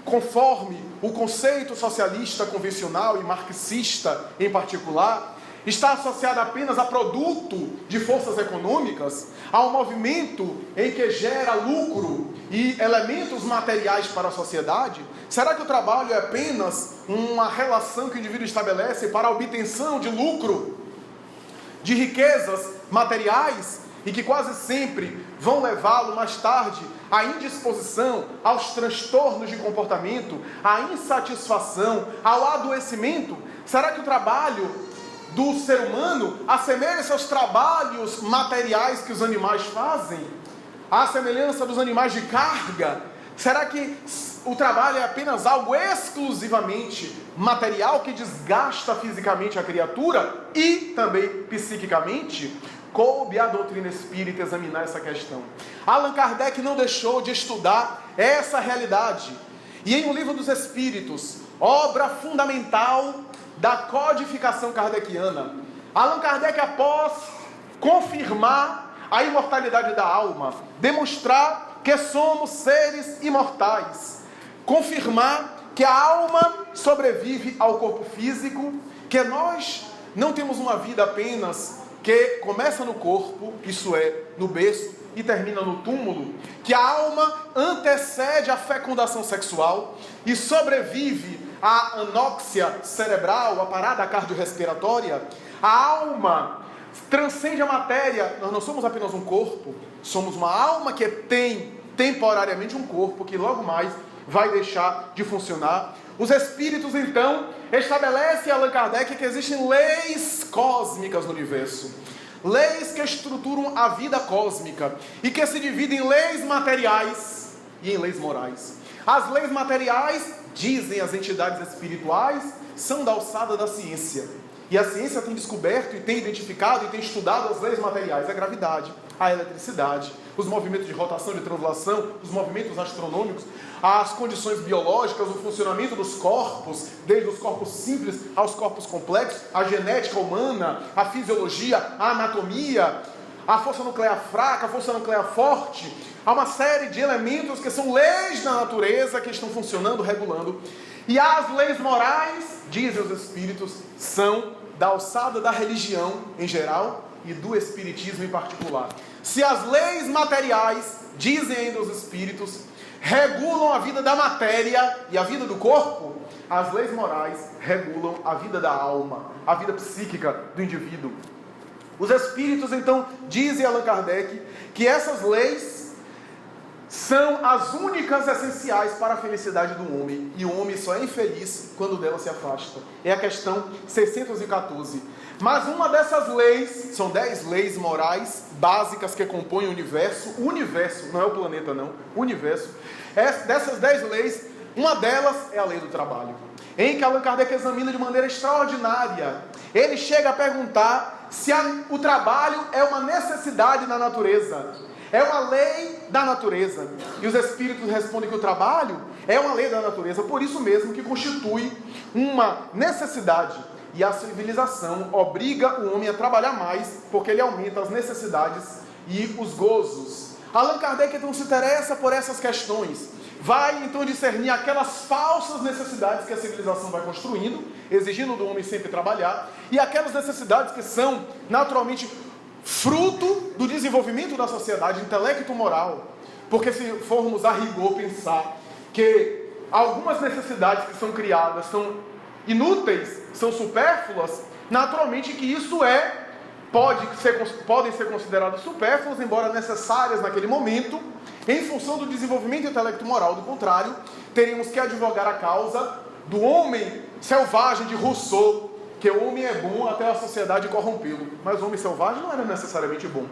conforme o conceito socialista convencional e marxista em particular, está associado apenas a produto de forças econômicas, a um movimento em que gera lucro e elementos materiais para a sociedade? Será que o trabalho é apenas uma relação que o indivíduo estabelece para a obtenção de lucro, de riquezas materiais, e que quase sempre vão levá-lo mais tarde à indisposição, aos transtornos de comportamento, à insatisfação, ao adoecimento? Será que o trabalho do ser humano assemelha-se aos trabalhos materiais que os animais fazem? À semelhança dos animais de carga? Será que o trabalho é apenas algo exclusivamente material que desgasta fisicamente a criatura e também psiquicamente? Coube à doutrina espírita examinar essa questão. Allan Kardec não deixou de estudar essa realidade. E em O Livro dos Espíritos, obra fundamental da codificação kardeciana, Allan Kardec, após confirmar a imortalidade da alma, demonstrar que somos seres imortais, confirmar que a alma sobrevive ao corpo físico, que nós não temos uma vida apenas que começa no corpo, isso é, no berço, e termina no túmulo, que a alma antecede a fecundação sexual e sobrevive à anóxia cerebral, a parada cardiorrespiratória. A alma transcende a matéria. Nós não somos apenas um corpo, somos uma alma que tem temporariamente um corpo que logo mais vai deixar de funcionar. Os espíritos, então, estabelecem, Allan Kardec, que existem leis cósmicas no universo. Leis que estruturam a vida cósmica e que se dividem em leis materiais e em leis morais. As leis materiais, dizem as entidades espirituais, são da alçada da ciência. E a ciência tem descoberto e tem identificado e tem estudado as leis materiais, a gravidade, a eletricidade, os movimentos de rotação e de translação, os movimentos astronômicos, as condições biológicas, o funcionamento dos corpos, desde os corpos simples aos corpos complexos, a genética humana, a fisiologia, a anatomia, a força nuclear fraca, a força nuclear forte. Há uma série de elementos que são leis da natureza que estão funcionando, regulando. E as leis morais, dizem os espíritos, são da alçada da religião em geral e do espiritismo em particular. Se as leis materiais, dizem ainda os espíritos, regulam a vida da matéria e a vida do corpo, as leis morais regulam a vida da alma, a vida psíquica do indivíduo. Os espíritos, então, dizem a Allan Kardec que essas leis são as únicas essenciais para a felicidade do homem. E o homem só é infeliz quando dela se afasta. É a questão 614. Mas uma dessas leis, são 10 leis morais básicas que compõem o universo, não é o planeta não, o universo. Dessas 10 leis, uma delas é a lei do trabalho, em que Allan Kardec examina de maneira extraordinária. Ele chega a perguntar se o trabalho é uma necessidade da natureza, é uma lei da natureza. E os espíritos respondem que o trabalho é uma lei da natureza, por isso mesmo que constitui uma necessidade. E a civilização obriga o homem a trabalhar mais, porque ele aumenta as necessidades e os gozos. Allan Kardec então se interessa por essas questões. Vai então discernir aquelas falsas necessidades que a civilização vai construindo, exigindo do homem sempre trabalhar, e aquelas necessidades que são naturalmente fruto do desenvolvimento da sociedade intelecto-moral. Porque se formos a rigor pensar que algumas necessidades que são criadas são inúteis, são supérfluas, naturalmente que isso podem ser consideradas supérfluas, embora necessárias naquele momento, em função do desenvolvimento intelecto-moral. Do contrário, teríamos que advogar a causa do homem selvagem de Rousseau, que o homem é bom até a sociedade corrompê-lo. Mas o homem selvagem não era necessariamente bom.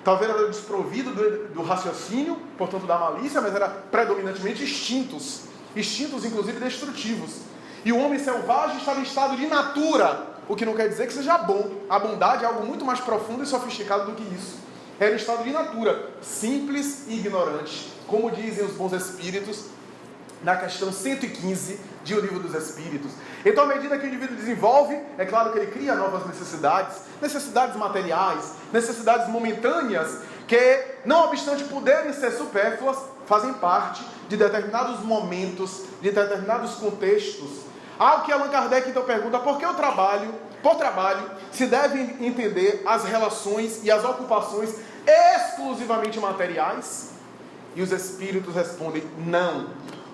Talvez era desprovido do raciocínio, portanto da malícia, mas era predominantemente instintos inclusive destrutivos. E o homem selvagem estava em estado de natura, o que não quer dizer que seja bom. A bondade é algo muito mais profundo e sofisticado do que isso. Era em estado de natura, simples e ignorante, como dizem os bons espíritos na questão 115 de O Livro dos Espíritos. Então, à medida que o indivíduo desenvolve, é claro que ele cria novas necessidades materiais, necessidades momentâneas, que, não obstante poderem ser supérfluas, fazem parte de determinados momentos, de determinados contextos. Algo que Allan Kardec então pergunta: por que por trabalho, se devem entender as relações e as ocupações exclusivamente materiais? E os espíritos respondem: não.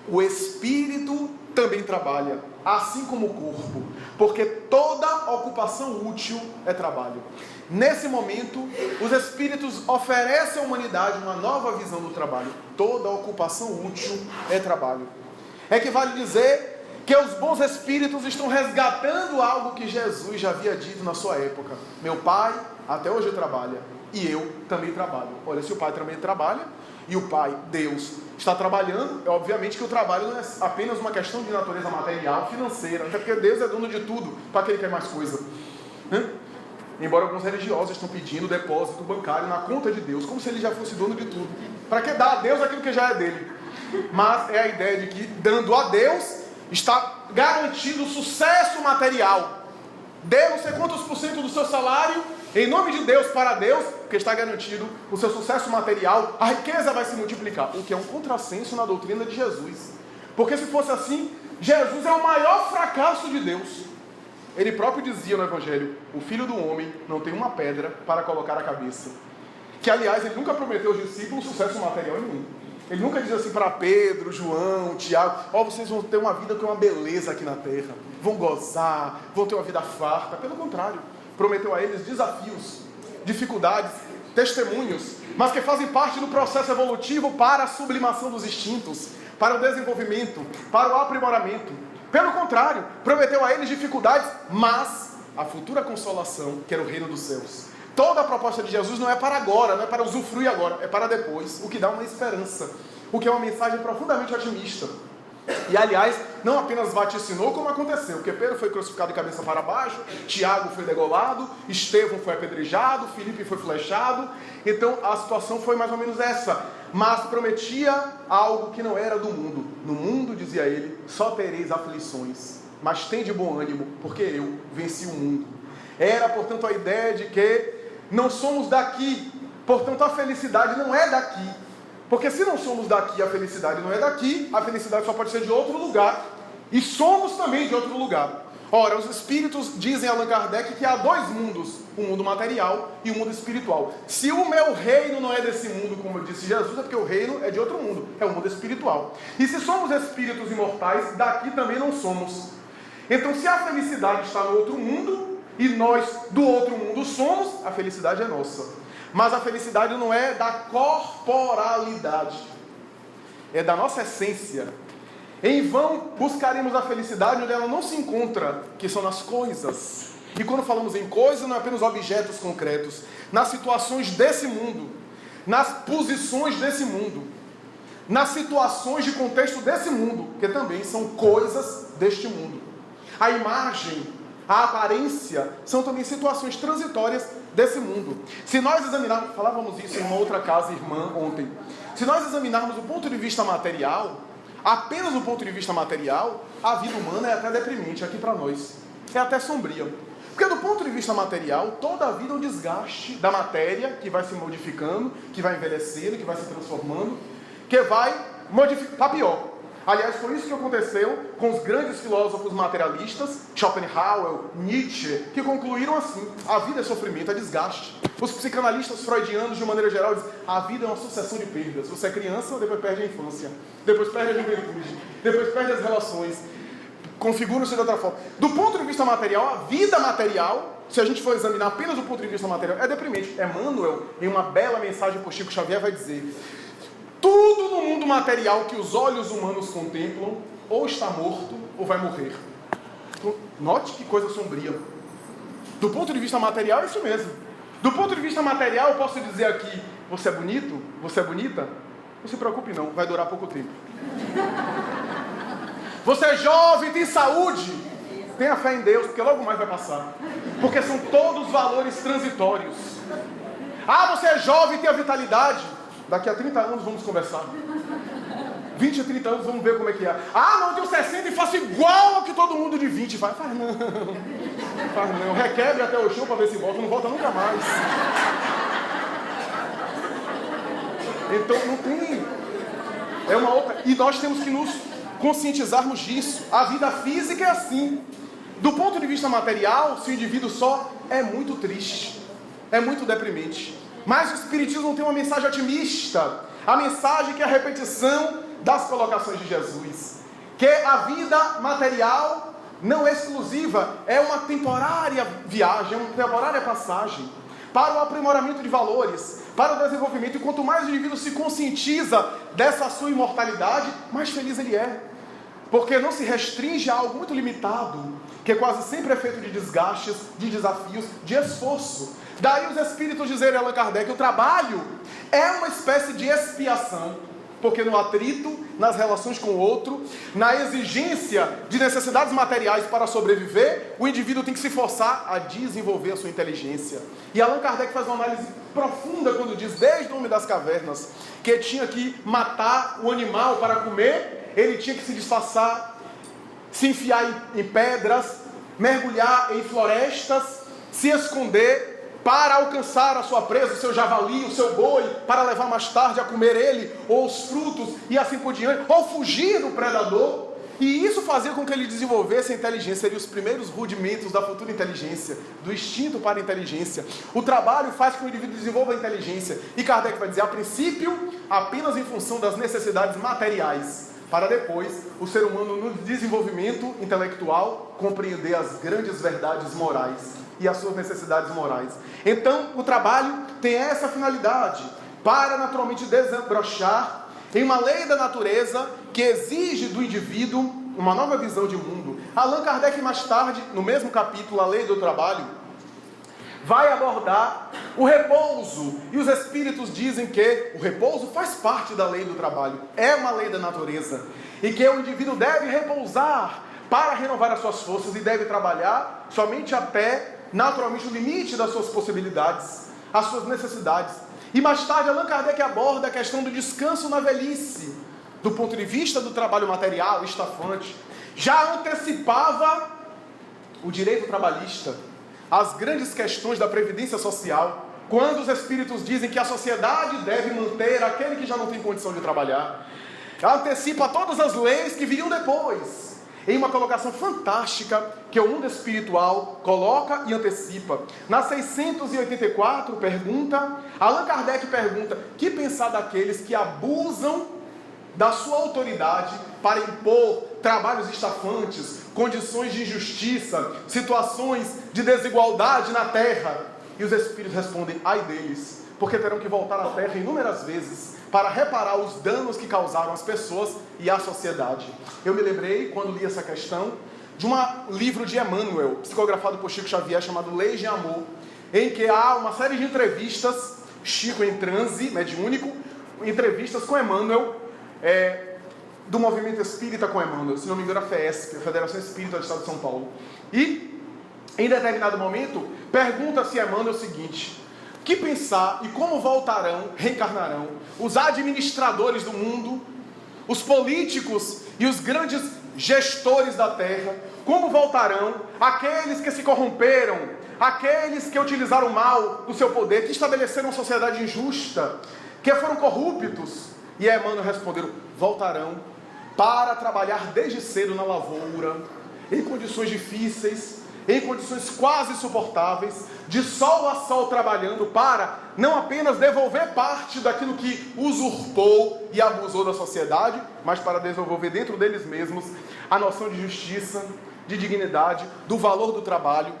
O espírito também trabalha, assim como o corpo, porque toda ocupação útil é trabalho. Nesse momento, os espíritos oferecem à humanidade uma nova visão do trabalho. Toda ocupação útil é trabalho. É que vale dizer que os bons espíritos estão resgatando algo que Jesus já havia dito na sua época: meu pai até hoje trabalha, e eu também trabalho. Olha, se o pai também trabalha, e o pai, Deus, está trabalhando, é obviamente que o trabalho não é apenas uma questão de natureza material, financeira, até porque Deus é dono de tudo, para que ele quer mais coisa, né? Embora alguns religiosos estão pedindo depósito bancário na conta de Deus, como se ele já fosse dono de tudo. Para que dar a Deus aquilo que já é dele? Mas é a ideia de que, dando a Deus, está garantido o sucesso material. Dê não sei quantos por cento do seu salário, em nome de Deus, para Deus, porque está garantido o seu sucesso material, a riqueza vai se multiplicar, o que é um contrassenso na doutrina de Jesus. Porque se fosse assim, Jesus é o maior fracasso de Deus. Ele próprio dizia no Evangelho: o Filho do Homem não tem uma pedra para colocar a cabeça. Que, aliás, ele nunca prometeu aos discípulos sucesso material nenhum. Ele nunca diz assim para Pedro, João, Tiago: ó, vocês vão ter uma vida com uma beleza aqui na terra, vão gozar, vão ter uma vida farta. Pelo contrário, prometeu a eles desafios, dificuldades, testemunhos, mas que fazem parte do processo evolutivo para a sublimação dos instintos, para o desenvolvimento, para o aprimoramento. Pelo contrário, prometeu a eles dificuldades, mas a futura consolação, que era o reino dos céus. Toda a proposta de Jesus não é para agora, não é para usufruir agora, é para depois, o que dá uma esperança, o que é uma mensagem profundamente otimista. E, aliás, não apenas vaticinou como aconteceu, porque Pedro foi crucificado de cabeça para baixo, Tiago foi degolado, Estevão foi apedrejado, Filipe foi flechado. Então a situação foi mais ou menos essa, mas prometia algo que não era do mundo. No mundo, dizia ele, só tereis aflições, mas tende bom ânimo, porque eu venci o mundo. Era, portanto, a ideia de que não somos daqui, portanto a felicidade não é daqui. Porque se não somos daqui, a felicidade não é daqui, a felicidade só pode ser de outro lugar. E somos também de outro lugar. Ora, os espíritos dizem a Allan Kardec que há dois mundos, o mundo material e o mundo espiritual. Se o meu reino não é desse mundo, como disse Jesus, é porque o reino é de outro mundo, é o mundo espiritual. E se somos espíritos imortais, daqui também não somos. Então, se a felicidade está no outro mundo, e nós do outro mundo somos, a felicidade é nossa. Mas a felicidade não é da corporalidade, é da nossa essência. Em vão buscaremos a felicidade onde ela não se encontra, que são nas coisas. E quando falamos em coisas, não é apenas objetos concretos, nas situações desse mundo, nas posições desse mundo, nas situações de contexto desse mundo, que também são coisas deste mundo. A imagem, a aparência, são também situações transitórias desse mundo. Se nós examinarmos, falávamos isso em uma outra casa, irmã, ontem. Se nós examinarmos o ponto de vista material, apenas do ponto de vista material, a vida humana é até deprimente aqui para nós. É até sombria. Porque do ponto de vista material, toda a vida é um desgaste da matéria que vai se modificando, que vai envelhecendo, que vai se transformando, que vai modificar para pior. Aliás, foi isso que aconteceu com os grandes filósofos materialistas, Schopenhauer, Nietzsche, que concluíram assim: a vida é sofrimento, é desgaste. Os psicanalistas freudianos, de maneira geral, dizem: a vida é uma sucessão de perdas. Você é criança, depois perde a infância, depois perde a juventude, depois perde as relações, configura-se de outra forma. Do ponto de vista material, a vida material, se a gente for examinar apenas do ponto de vista material, é deprimente. Emmanuel, em uma bela mensagem por Chico Xavier, vai dizer: Tudo no mundo material que os olhos humanos contemplam, ou está morto, ou vai morrer. Então, note que coisa sombria. Do ponto de vista material, é isso mesmo. Do ponto de vista material, eu posso dizer aqui, você é bonito? Você é bonita? Não se preocupe não, vai durar pouco tempo. Você é jovem, tem saúde? Tenha fé em Deus, porque logo mais vai passar. Porque são todos valores transitórios. Ah, você é jovem, tem a vitalidade? Daqui a 30 anos vamos conversar. 20 a 30 anos, vamos ver como é que é. Ah, não, eu tenho 60 e faço igual ao que todo mundo de 20 faz. Faz não. Faz não. Requebre até o show para ver se volta. Não volta nunca mais. Então, não tem... É uma outra... E nós temos que nos conscientizarmos disso. A vida física é assim. Do ponto de vista material, se o indivíduo só é muito triste. É muito deprimente. Mas o Espiritismo tem uma mensagem otimista. A mensagem que é a repetição das colocações de Jesus. Que a vida material não é exclusiva, é uma temporária viagem, é uma temporária passagem para o aprimoramento de valores, para o desenvolvimento. E quanto mais o indivíduo se conscientiza dessa sua imortalidade, mais feliz ele é. Porque não se restringe a algo muito limitado, que quase sempre é feito de desgastes, de desafios, de esforço. Daí os espíritos dizerem a Allan Kardec que o trabalho é uma espécie de expiação, porque no atrito, nas relações com o outro, na exigência de necessidades materiais para sobreviver, o indivíduo tem que se forçar a desenvolver a sua inteligência. E Allan Kardec faz uma análise profunda quando diz, desde o Homem das Cavernas, que tinha que matar o animal para comer, ele tinha que se disfarçar, se enfiar em pedras, mergulhar em florestas, se esconder para alcançar a sua presa, o seu javali, o seu boi, para levar mais tarde a comer ele, ou os frutos, e assim por diante, ou fugir do predador. E isso fazia com que ele desenvolvesse a inteligência, seriam os primeiros rudimentos da futura inteligência, do instinto para a inteligência. O trabalho faz com que o indivíduo desenvolva a inteligência. E Kardec vai dizer, a princípio, apenas em função das necessidades materiais, para depois, o ser humano, no desenvolvimento intelectual, compreender as grandes verdades morais e as suas necessidades morais. Então, o trabalho tem essa finalidade, para naturalmente desabrochar em uma lei da natureza que exige do indivíduo uma nova visão de mundo. Allan Kardec, mais tarde, no mesmo capítulo, A Lei do Trabalho, vai abordar o repouso. E os espíritos dizem que o repouso faz parte da lei do trabalho, é uma lei da natureza, e que o indivíduo deve repousar para renovar as suas forças e deve trabalhar somente até, naturalmente, o limite das suas possibilidades, as suas necessidades. E mais tarde, Allan Kardec aborda a questão do descanso na velhice, do ponto de vista do trabalho material, estafante. Já antecipava o direito trabalhista, as grandes questões da previdência social, quando os espíritos dizem que a sociedade deve manter aquele que já não tem condição de trabalhar. Antecipa todas as leis que viriam depois, em uma colocação fantástica que o mundo espiritual coloca e antecipa. Na 684 Allan Kardec pergunta, que pensar daqueles que abusam da sua autoridade para impor trabalhos estafantes, condições de injustiça, situações de desigualdade na terra? E os espíritos respondem, ai deles, porque terão que voltar à terra inúmeras vezes para reparar os danos que causaram às pessoas e à sociedade. Eu me lembrei, quando li essa questão, de um livro de Emmanuel, psicografado por Chico Xavier, chamado Leis de Amor, em que há uma série de entrevistas, Chico em transe, mediúnico, entrevistas com Emmanuel, do movimento espírita com Emmanuel, se não me engano a FESP, a Federação Espírita do Estado de São Paulo. E, em determinado momento, pergunta-se a Emmanuel o seguinte, que pensar e como voltarão, reencarnarão, os administradores do mundo, os políticos e os grandes gestores da terra, como voltarão aqueles que se corromperam, aqueles que utilizaram mal do seu poder, que estabeleceram uma sociedade injusta, que foram corruptos? E Emmanuel respondeu, voltarão para trabalhar desde cedo na lavoura, em condições difíceis, em condições quase insuportáveis, de sol a sol trabalhando para não apenas devolver parte daquilo que usurpou e abusou da sociedade, mas para desenvolver dentro deles mesmos a noção de justiça, de dignidade, do valor do trabalho.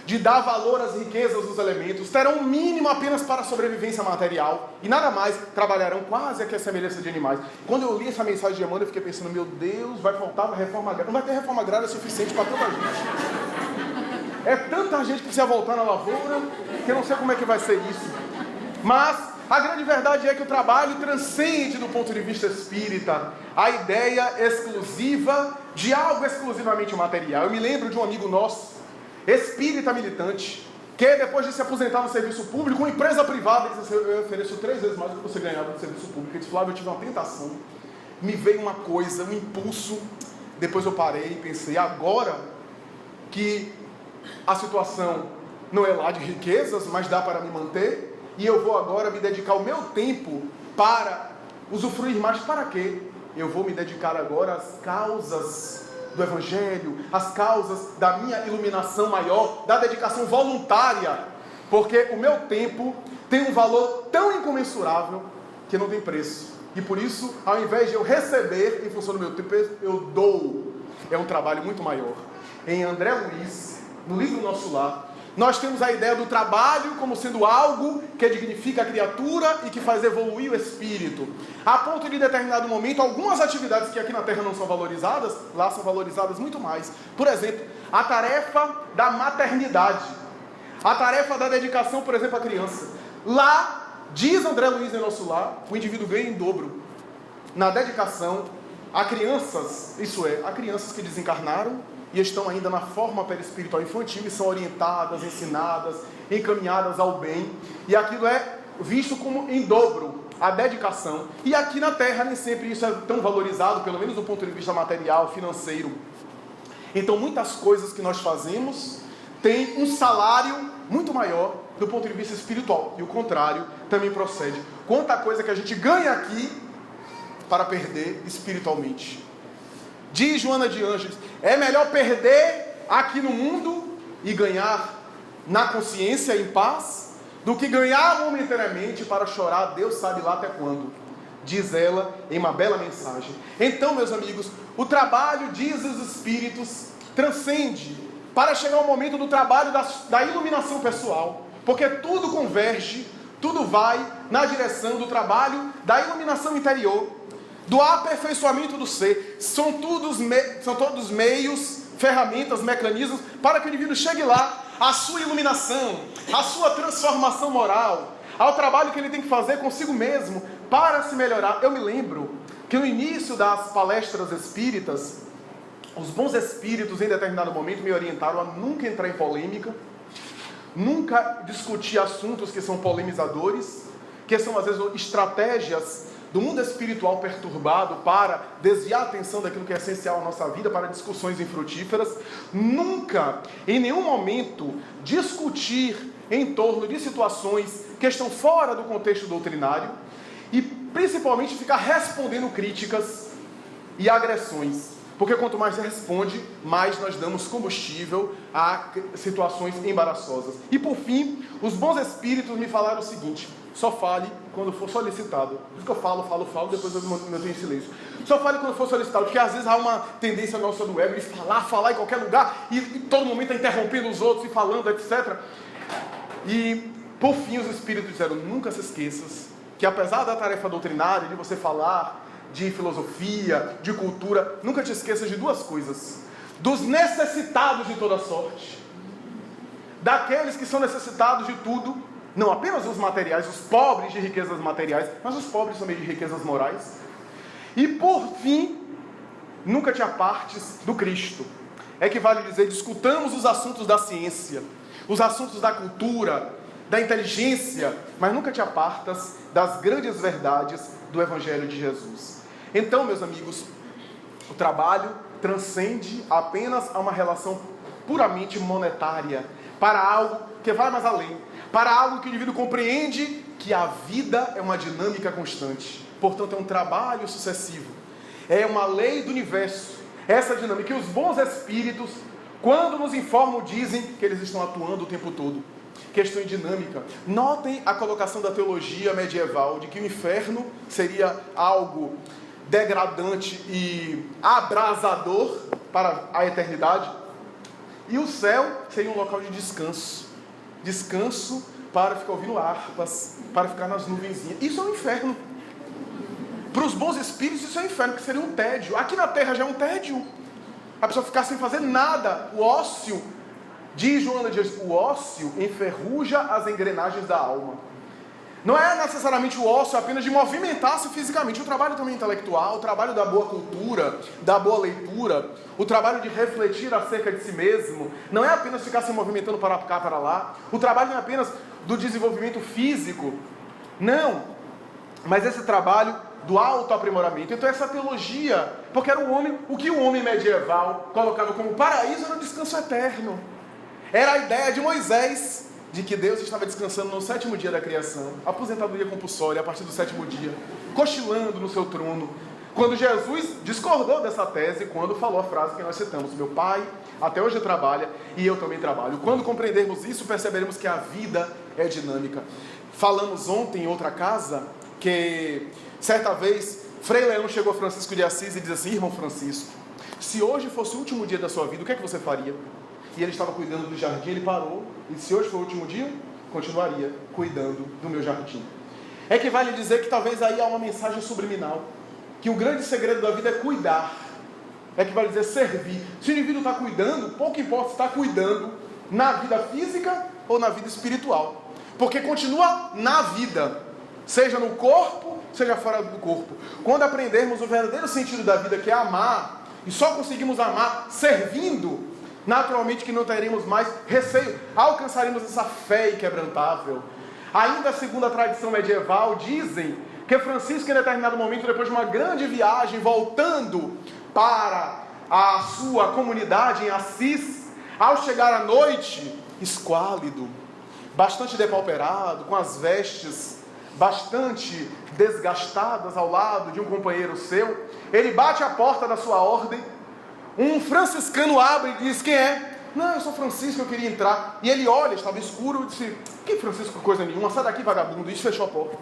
de dar valor às riquezas dos elementos, terão um mínimo apenas para a sobrevivência material, e nada mais, trabalharão quase aqui a semelhança de animais. Quando eu li essa mensagem de Emmanuel, eu fiquei pensando, meu Deus, vai faltar uma reforma agrária. Não vai ter reforma agrária suficiente para tanta gente. É tanta gente que precisa voltar na lavoura, que eu não sei como é que vai ser isso. Mas a grande verdade é que o trabalho transcende, do ponto de vista espírita, a ideia exclusiva de algo exclusivamente material. Eu me lembro de um amigo nosso, espírita militante, que depois de se aposentar no serviço público, uma empresa privada, ele disse, eu ofereço 3 vezes mais do que você ganhava no serviço público. Ele disse, Flávio, eu tive uma tentação, me veio uma coisa, um impulso, depois eu parei e pensei, agora que a situação não é lá de riquezas, mas dá para me manter, e eu vou agora me dedicar o meu tempo para usufruir mais. Para quê? Eu vou me dedicar agora às causas do Evangelho, às causas da minha iluminação maior, da dedicação voluntária, porque o meu tempo tem um valor tão incomensurável que não tem preço. E por isso, ao invés de eu receber em função do meu tempo, eu dou. É um trabalho muito maior. Em André Luiz, no livro Nosso Lar, nós temos a ideia do trabalho como sendo algo que dignifica a criatura e que faz evoluir o espírito. A ponto de, em determinado momento, algumas atividades que aqui na Terra não são valorizadas, lá são valorizadas muito mais. Por exemplo, a tarefa da maternidade. A tarefa da dedicação, por exemplo, à criança. Lá, diz André Luiz em Nosso Lar, o indivíduo ganha em dobro na dedicação a crianças, isso é, a crianças que desencarnaram e estão ainda na forma perispiritual infantil e são orientadas, ensinadas, encaminhadas ao bem. E aquilo é visto como em dobro, a dedicação. E aqui na Terra nem sempre isso é tão valorizado, pelo menos do ponto de vista material, financeiro. Então muitas coisas que nós fazemos têm um salário muito maior do ponto de vista espiritual. E o contrário também procede. Quanta coisa que a gente ganha aqui para perder espiritualmente. Diz Joana de Ângeles, é melhor perder aqui no mundo e ganhar na consciência, em paz, do que ganhar momentaneamente para chorar, Deus sabe lá até quando. Diz ela em uma bela mensagem. Então, meus amigos, o trabalho, diz os Espíritos, transcende para chegar ao momento do trabalho da iluminação pessoal, porque tudo converge, tudo vai na direção do trabalho da iluminação interior, do aperfeiçoamento do ser. São todos meios, ferramentas, mecanismos para que o indivíduo chegue lá, à sua iluminação, à sua transformação moral, ao trabalho que ele tem que fazer consigo mesmo para se melhorar. Eu me lembro que no início das palestras espíritas, os bons espíritos em determinado momento me orientaram a nunca entrar em polêmica, nunca discutir assuntos que são polemizadores, que são às vezes estratégias do mundo espiritual perturbado para desviar a atenção daquilo que é essencial à nossa vida para discussões infrutíferas. Nunca, em nenhum momento, discutir em torno de situações que estão fora do contexto doutrinário e principalmente ficar respondendo críticas e agressões, porque quanto mais se responde, mais nós damos combustível a situações embaraçosas. E por fim, os bons espíritos me falaram o seguinte: só fale quando for solicitado. Por isso que eu falo, depois eu mantenho em silêncio. Só fale quando for solicitado, porque às vezes há uma tendência nossa no web de falar em qualquer lugar, e todo momento está interrompendo os outros e falando, etc. E, por fim, os Espíritos disseram, nunca se esqueças que apesar da tarefa doutrinária, de você falar de filosofia, de cultura, nunca te esqueças de duas coisas: dos necessitados de toda sorte, daqueles que são necessitados de tudo, não apenas os materiais, os pobres de riquezas materiais, mas os pobres também de riquezas morais. E por fim, nunca te apartes do Cristo. É que vale dizer, discutamos os assuntos da ciência, os assuntos da cultura, da inteligência, mas nunca te apartas das grandes verdades do Evangelho de Jesus. Então, meus amigos, o trabalho transcende apenas a uma relação puramente monetária, para algo que vai mais além, para algo que o indivíduo compreende que a vida é uma dinâmica constante. Portanto, é um trabalho sucessivo. É uma lei do universo. Essa dinâmica. E os bons espíritos, quando nos informam, dizem que eles estão atuando o tempo todo. Questão dinâmica. Notem a colocação da teologia medieval de que o inferno seria algo degradante e abrasador para a eternidade. E o céu seria um local de descanso. Descanso para ficar ouvindo harpas, para ficar nas nuvenzinhas. Isso é um inferno. Para os bons espíritos isso é um inferno, que seria um tédio. Aqui na terra já é um tédio. A pessoa ficar sem fazer nada. O ócio, diz Joana de Jesus, o ócio enferruja as engrenagens da alma. Não é necessariamente o ócio apenas de movimentar-se fisicamente. O trabalho também intelectual, o trabalho da boa cultura, da boa leitura, o trabalho de refletir acerca de si mesmo, não é apenas ficar se movimentando para cá, para lá. O trabalho não é apenas do desenvolvimento físico. Não. Mas esse trabalho do autoaprimoramento. Então essa teologia, porque era o que o homem medieval colocava como paraíso era o descanso eterno. Era a ideia de Moisés, de que Deus estava descansando no 7º dia da criação, aposentadoria compulsória a partir do 7º dia, cochilando no seu trono. Quando Jesus discordou dessa tese, quando falou a frase que nós citamos, meu pai até hoje trabalha e eu também trabalho. Quando compreendermos isso, perceberemos que a vida é dinâmica. Falamos ontem em outra casa que certa vez Frei Leão chegou a Francisco de Assis e disse assim: irmão Francisco, se hoje fosse o último dia da sua vida, o que é que você faria? E ele estava cuidando do jardim, ele parou e disse: se hoje for o último dia, continuaria cuidando do meu jardim. É que vale dizer que talvez aí há uma mensagem subliminal, que o grande segredo da vida é cuidar. É que vale dizer servir. Se o indivíduo está cuidando, pouco importa se está cuidando na vida física ou na vida espiritual, porque continua na vida, seja no corpo, seja fora do corpo. Quando aprendermos o verdadeiro sentido da vida, que é amar, e só conseguimos amar servindo, naturalmente que não teremos mais receio, alcançaremos essa fé inquebrantável. Ainda segundo a tradição medieval, dizem que Francisco, em determinado momento, depois de uma grande viagem, voltando para a sua comunidade em Assis, ao chegar à noite, esquálido, bastante depauperado, com as vestes bastante desgastadas ao lado de um companheiro seu, ele bate a porta da sua ordem. Um franciscano abre e diz: quem é? Não, eu sou Francisco, eu queria entrar. E ele olha, estava escuro, e disse: que Francisco, coisa nenhuma, sai daqui, vagabundo. E fechou a porta.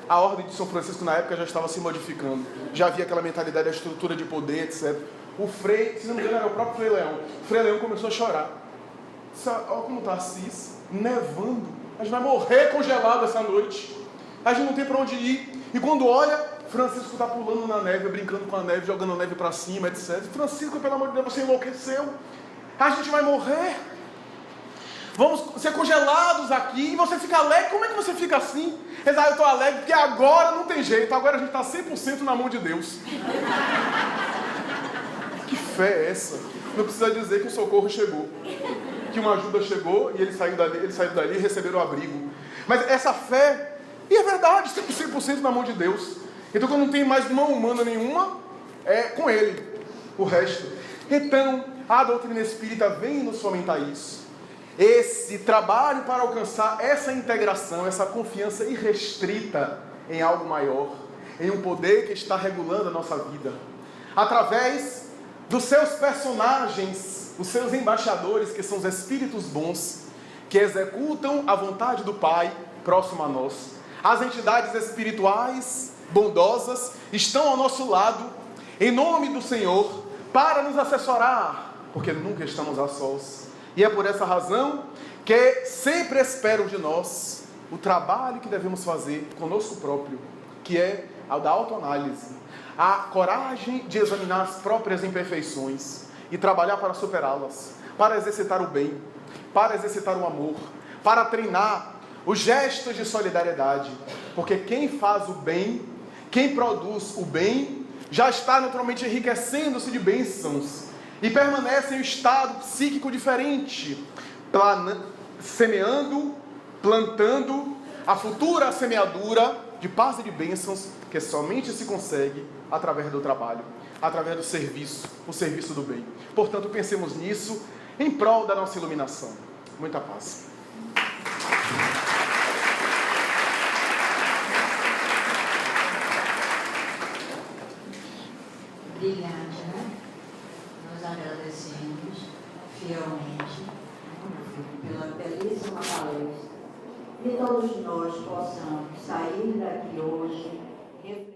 A ordem de São Francisco na época já estava se modificando, já havia aquela mentalidade da estrutura de poder, etc. O Frei, se não me engano era o próprio Frei Leão, o Frei Leão começou a chorar. Olha como está Assis, nevando, a gente vai morrer congelado essa noite, a gente não tem para onde ir. E quando olha, Francisco está pulando na neve, brincando com a neve, jogando a neve para cima, etc. Francisco, pelo amor de Deus, você enlouqueceu, a gente vai morrer, vamos ser congelados aqui, e você fica alegre. Como é que você fica assim? Ele diz: eu estou alegre porque agora não tem jeito, agora a gente está 100% na mão de Deus. Que fé é essa? Não precisa dizer que o socorro chegou, que uma ajuda chegou e ele saiu dali e receberam o abrigo. Mas essa fé, e é verdade, 100% na mão de Deus. Então quando não tem mais mão humana nenhuma, é com ele o resto. Então a doutrina espírita vem nos fomentar isso, esse trabalho para alcançar essa integração, essa confiança irrestrita em algo maior, em um poder que está regulando a nossa vida, através dos seus personagens, os seus embaixadores, que são os espíritos bons, que executam a vontade do Pai próximo a nós. As entidades espirituais bondosas estão ao nosso lado, em nome do Senhor, para nos assessorar, porque nunca estamos a sós. E é por essa razão que sempre esperam de nós o trabalho que devemos fazer conosco próprio, que é a da autoanálise, a coragem de examinar as próprias imperfeições e trabalhar para superá-las, para exercitar o bem, para exercitar o amor, para treinar os gestos de solidariedade, porque quem faz o bem, quem produz o bem, já está naturalmente enriquecendo-se de bênçãos e permanece em um estado psíquico diferente, semeando, plantando a futura semeadura de paz e de bênçãos que somente se consegue através do trabalho, através do serviço, o serviço do bem. Portanto, pensemos nisso em prol da nossa iluminação. Muita paz. Brilhante, né? Nós agradecemos fielmente pela belíssima palestra. Que todos nós possamos sair daqui hoje